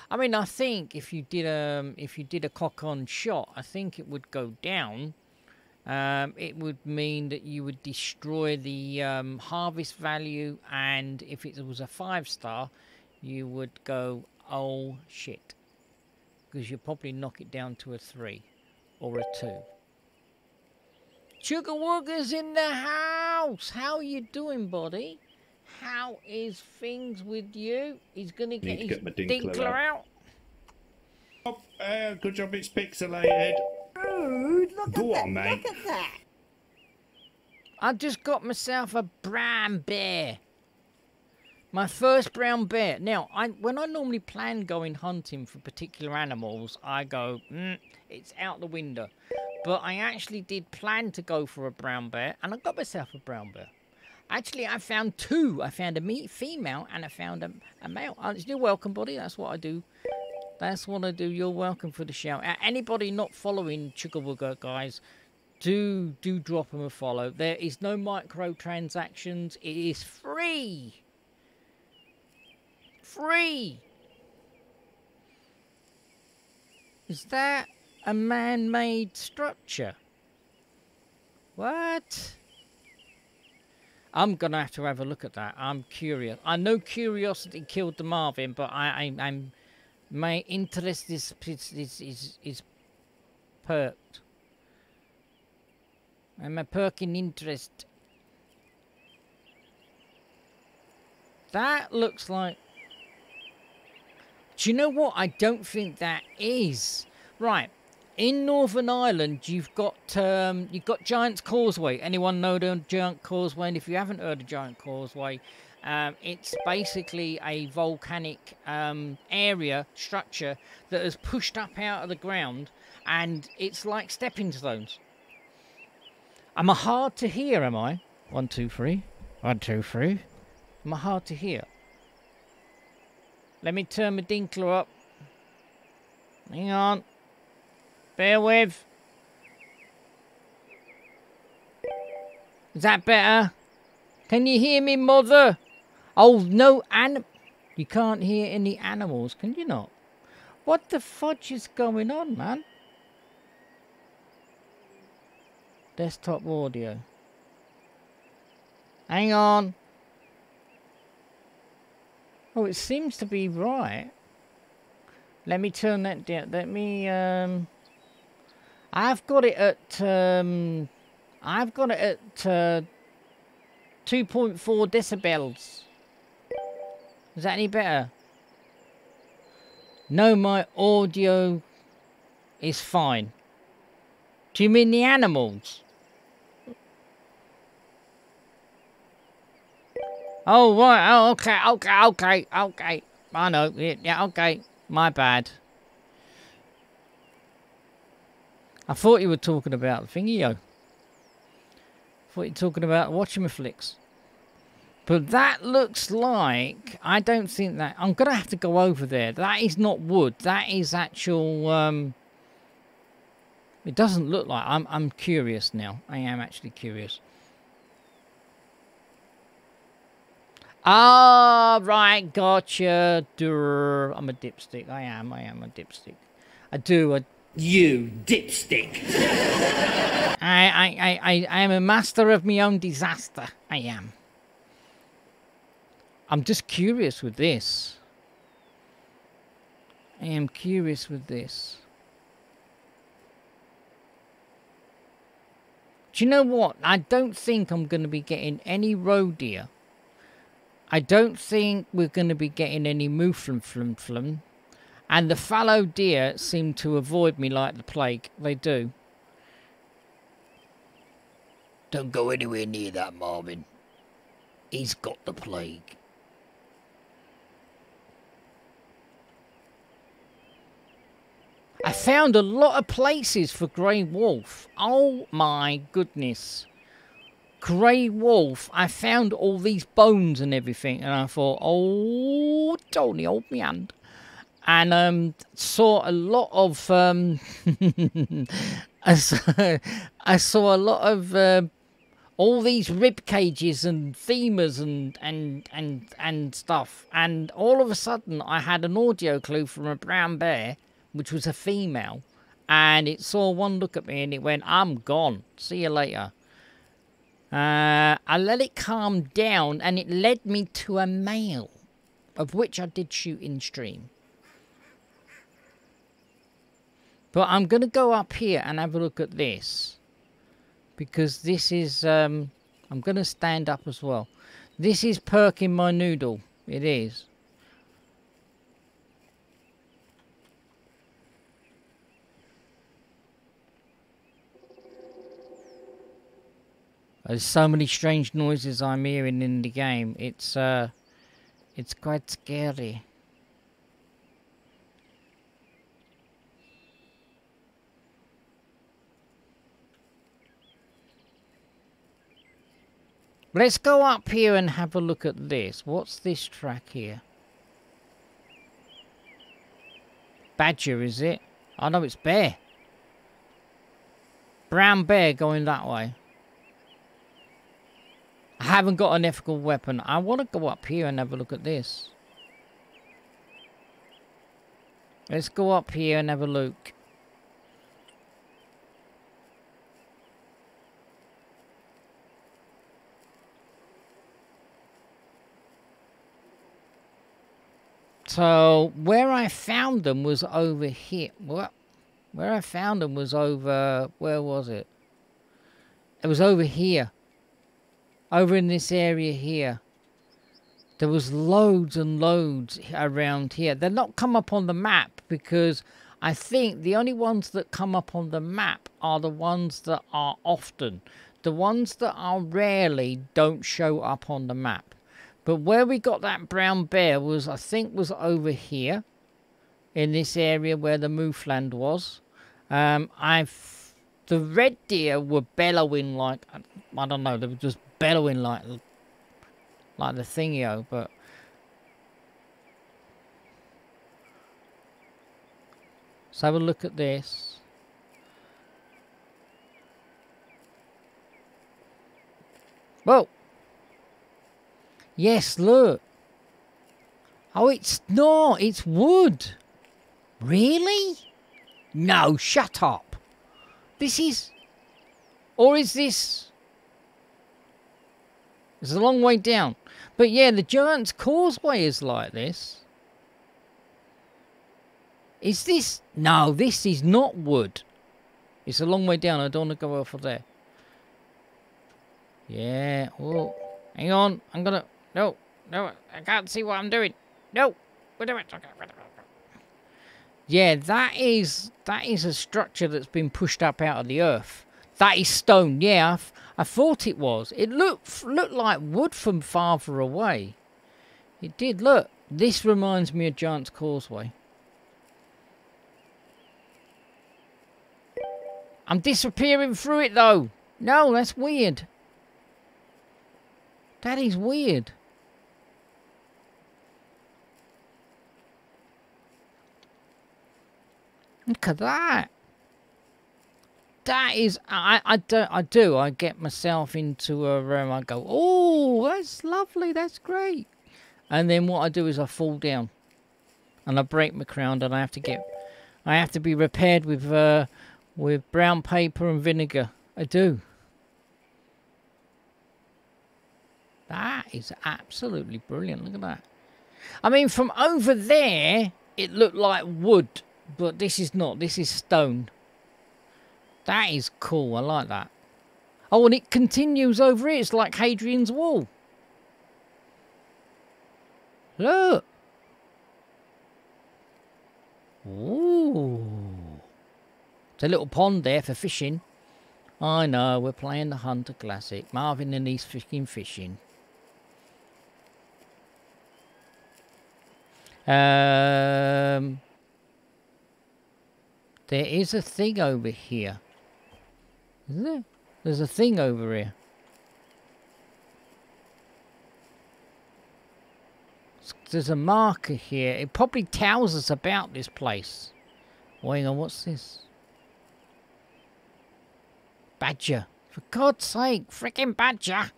I mean, I think if you did a cock-on shot, I think it would go down. It would mean that you would destroy the harvest value, and if it was a 5-star, you would go, oh shit. Because you'll probably knock it down to a 3 or a 2. Chugawugga's in the house. How you doing, buddy? How is things with you? He's gonna get his dinkler out. Oh, good job. It's pixelated. Dude, Go on, mate. Look at that. I just got myself a brown bear. My first brown bear. Now, when I normally plan going hunting for particular animals, I go, it's out the window. But I actually did plan to go for a brown bear, and I got myself a brown bear. Actually, I found 2. I found a female, and I found a male. You're welcome, buddy. That's what I do. That's what I do. You're welcome for the shout. Anybody not following Chugawugga, guys, do drop them a follow. There is no microtransactions. It is free. Free! Is that a man-made structure? What? I'm gonna have to have a look at that. I'm curious. I know curiosity killed the Marvin, but my interest is perked. I'm a perking interest. That looks like. Do you know what? I don't think that is. Right. In Northern Ireland, you've got Giant's Causeway. Anyone know the Giant Causeway? And if you haven't heard of Giant Causeway, It's basically a volcanic area, structure, that has pushed up out of the ground, and it's like stepping stones. Am I hard to hear, am I? 1, 2, 3. 1, 2, 3. Am I hard to hear? Let me turn my dinkler up. Hang on. Bear with. Is that better? Can you hear me, mother? Oh, no, you can't hear any animals, can you not? What the fudge is going on, man? Desktop audio. Hang on. Oh, it seems to be right. Let me turn that down. Let me, I've got it at 2.4 decibels. Is that any better? No, my audio is fine. Do you mean the animals? Oh, right. Oh, okay. I know. Yeah, okay. My bad. I thought you were talking about Thingy-o. I thought you were talking about Watchamaflix. But that looks like... I don't think that... I'm going to have to go over there. That is not wood. That is actual... It doesn't look like... I'm curious now. I am actually curious. Ah, right. Gotcha. Durr. I'm a dipstick. I am a dipstick. You dipstick. I am a master of my own disaster. I am. I'm just curious with this. I am curious with this. Do you know what? I don't think I'm going to be getting any roe deer. I don't think we're going to be getting any mooflum. And the fallow deer seem to avoid me like the plague. They do. Don't go anywhere near that, Marvin. He's got the plague. I found a lot of places for grey wolf. Oh my goodness. Grey wolf. I found all these bones and everything, and I thought, oh, Tony, hold me hand. And saw a lot of I saw a lot of all these rib cages and femurs and stuff, and all of a sudden I had an audio clue from a brown bear, which was a female, and it saw one look at me and it went, I'm gone, see you later. I let it calm down, and it led me to a male, of which I did shoot in stream. But I'm going to go up here and have a look at this, because this is, I'm going to stand up as well. This is perking my noodle, it is. There's so many strange noises I'm hearing in the game. It's quite scary. Let's go up here and have a look at this. What's this track here? Badger, is it? Oh no, it's bear. Brown bear going that way. I haven't got an ethical weapon. I want to go up here and have a look at this. Let's go up here and have a look. So, where I found them was over here. Where I found them was over... Where was it? It was over here. Over in this area here. There was loads and loads around here. They're not come up on the map because I think the only ones that come up on the map are the ones that are often. The ones that are rarely don't show up on the map. But where we got that brown bear was, I think, was over here. In this area where the Moofland was. The red deer were bellowing like, I don't know, they were just bellowing like the thingio, but let's have a look at this. Whoa! Yes, look. Oh, it's not. It's wood. Really? No, shut up. This is... Or is this... It's a long way down. But yeah, the Giant's Causeway is like this. Is this... No, this is not wood. It's a long way down. I don't want to go over there. Yeah. Oh, hang on. I'm going to... No, I can't see what I'm doing. No. Yeah, that is a structure that's been pushed up out of the earth. That is stone. Yeah, I thought it was. It looked like wood from farther away. It did. Look, this reminds me of Giant's Causeway. I'm disappearing through it though. No, that's weird. That is weird. Look at that. That is, I get myself into a room. I go, oh, that's lovely, that's great. And then what I do is I fall down, and I break my crown, and I have to be repaired with brown paper and vinegar. I do. That is absolutely brilliant. Look at that. I mean, from over there, it looked like wood. But this is not. This is stone. That is cool. I like that. Oh, and it continues over here. It's like Hadrian's Wall. Look. Ooh. There's a little pond there for fishing. I know. We're playing the Hunter Classic. Marvin and he's fishing. There is a thing over here. Isn't there? There's a thing over here. There's a marker here. It probably tells us about this place. Oh, hang on, what's this? Badger. For God's sake, frickin' badger.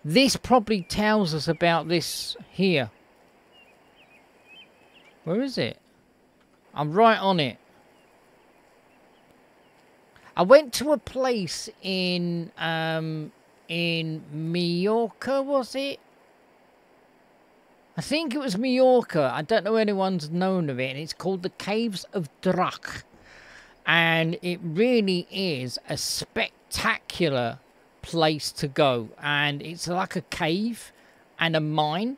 This probably tells us about this here. Where is it? I'm right on it. I went to a place in Mallorca, was it? I think it was Mallorca. I don't know if anyone's known of it. And it's called the Caves of Drac. And it really is a spectacular place to go. And it's like a cave and a mine.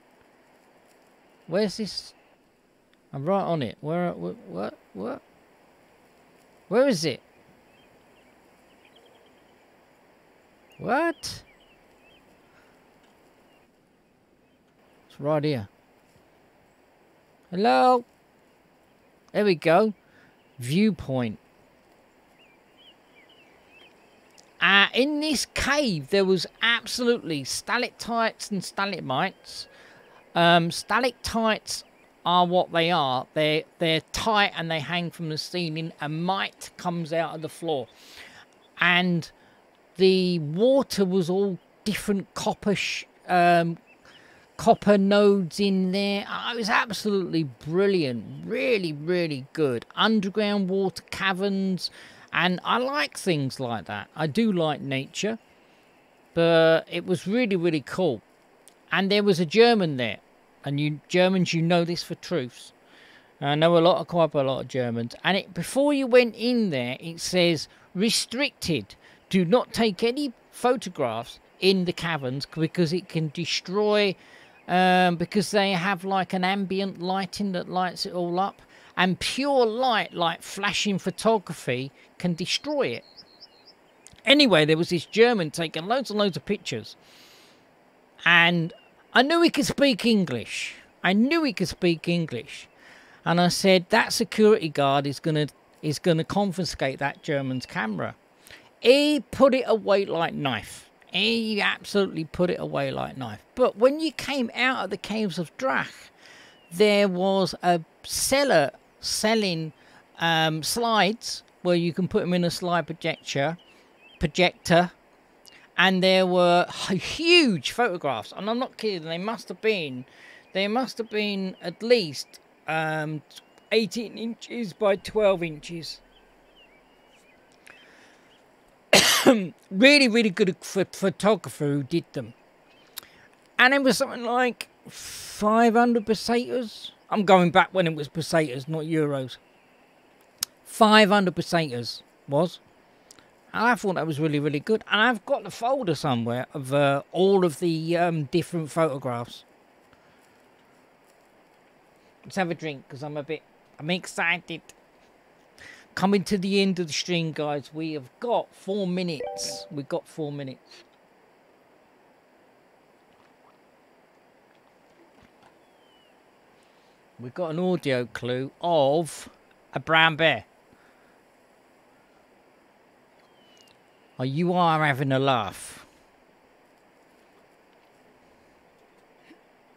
Where's this? I'm right on it. What? Where is it? What? It's right here. Hello? There we go. Viewpoint. In this cave, there was absolutely stalactites and stalagmites. Stalactites are what they are. They're tight and they hang from the ceiling. A mite comes out of the floor. And the water was all different copper nodes in there. It was absolutely brilliant. Really, really good. Underground water caverns. And I like things like that. I do like nature. But it was really, really cool. And there was a German there. And you Germans, you know this for truths. I know quite a lot of Germans. And before you went in there, it says, restricted. Do not take any photographs in the caverns because it can destroy, because they have like an ambient lighting that lights it all up. And pure light, like flashing photography, can destroy it. Anyway, there was this German taking loads and loads of pictures. And I knew he could speak English. I knew he could speak English. And I said, that security guard is gonna confiscate that German's camera. He put it away like knife. He absolutely put it away like knife. But when you came out of the caves of Drach, there was a seller selling slides where you can put them in a slide projector, and there were huge photographs. And I'm not kidding. They must have been at least 18 inches by 12 inches. Really, really good photographer who did them. And it was something like 500 pesetas. I'm going back when it was pesetas, not euros. 500 pesetas was. And I thought that was really, really good. And I've got the folder somewhere of all of the different photographs. Let's have a drink because I'm excited. Coming to the end of the stream, guys. We have got 4 minutes. We've got 4 minutes. We've got an audio clue of a brown bear. Oh, you are having a laugh.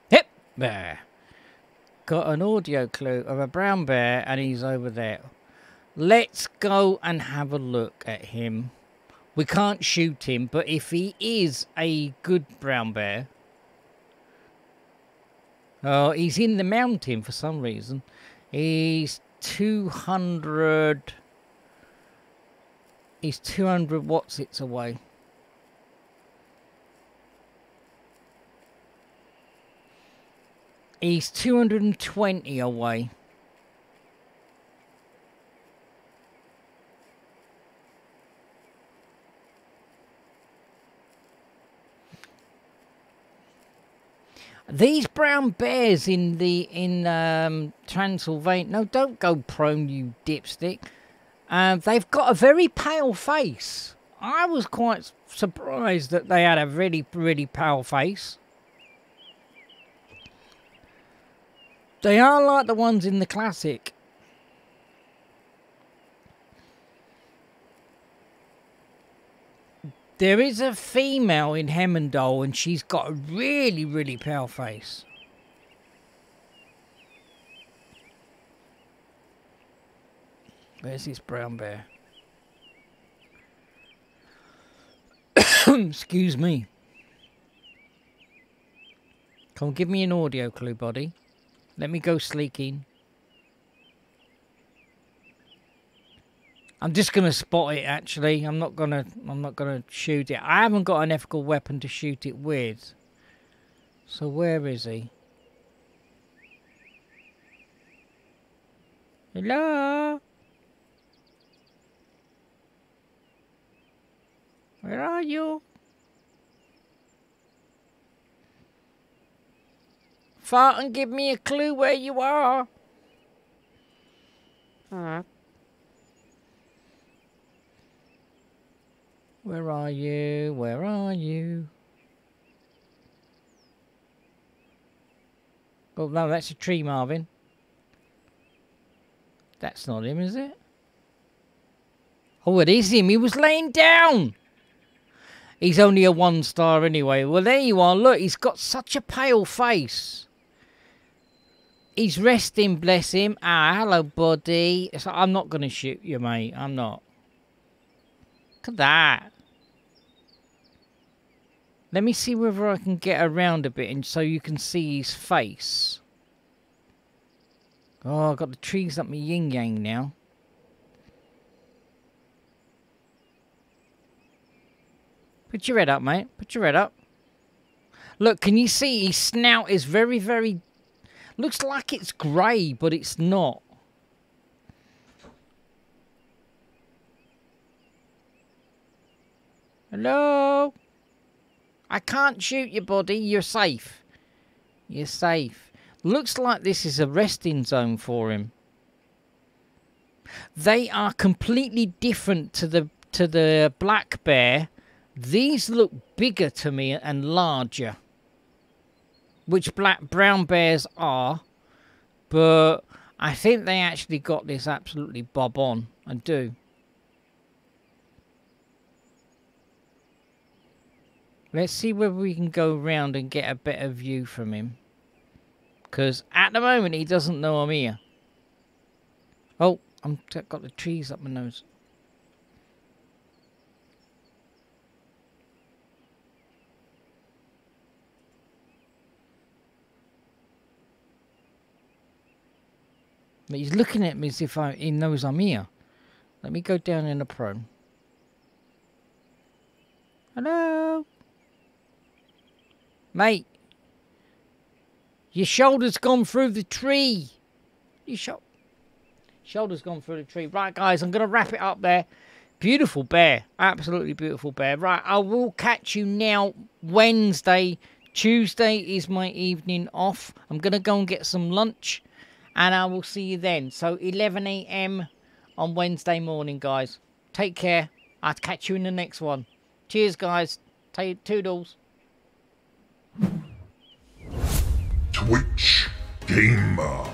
Hip bear. Got an audio clue of a brown bear and he's over there. Let's go and have a look at him. We can't shoot him, but if he is a good brown bear... Oh, he's in the mountain for some reason. He's 200... He's 200 watts away. He's 220 away. These brown bears in Transylvania. No, don't go prone, you dipstick. They've got a very pale face. I was quite surprised that they had a really, really pale face. They are like the ones in the classic. There is a female in Hemendal and she's got a really, really pale face. Where's this brown bear? Excuse me. Come on, give me an audio clue, buddy. Let me go sleeking. I'm just gonna spot it. Actually, I'm not gonna shoot it. I haven't got an ethical weapon to shoot it with. So where is he? Hello? Where are you? Fart and give me a clue where you are. Where are you? Where are you? Oh, no, that's a tree, Marvin. That's not him, is it? Oh, it is him. He was laying down. He's only a 1-star anyway. Well, there you are. Look, he's got such a pale face. He's resting, bless him. Ah, hello, buddy. So I'm not going to shoot you, mate. I'm not. Look at that. Let me see whether I can get around a bit and so you can see his face. Oh, I've got the trees up my yin-yang now. Put your head up, mate. Put your head up. Look, can you see his snout is very, very... Looks like it's grey, but it's not. Hello? I can't shoot you, buddy. You're safe. You're safe. Looks like this is a resting zone for him. They are completely different to the black bear. These look bigger to me and larger. which brown bears are, but I think they actually got this absolutely bob on. I do. Let's see whether we can go around and get a better view from him. Because at the moment he doesn't know I'm here. Oh, I've got the trees up my nose. But he's looking at me as if he knows I'm here. Let me go down in the prone. Hello? Mate. Your shoulder's gone through the tree. Your shoulder's gone through the tree. Right, guys, I'm going to wrap it up there. Beautiful bear. Absolutely beautiful bear. Right, I will catch you now Wednesday. Tuesday is my evening off. I'm going to go and get some lunch. And I will see you then. So 11 AM on Wednesday morning, guys. Take care. I'll catch you in the next one. Cheers, guys. Toodles. Twitch Gamer.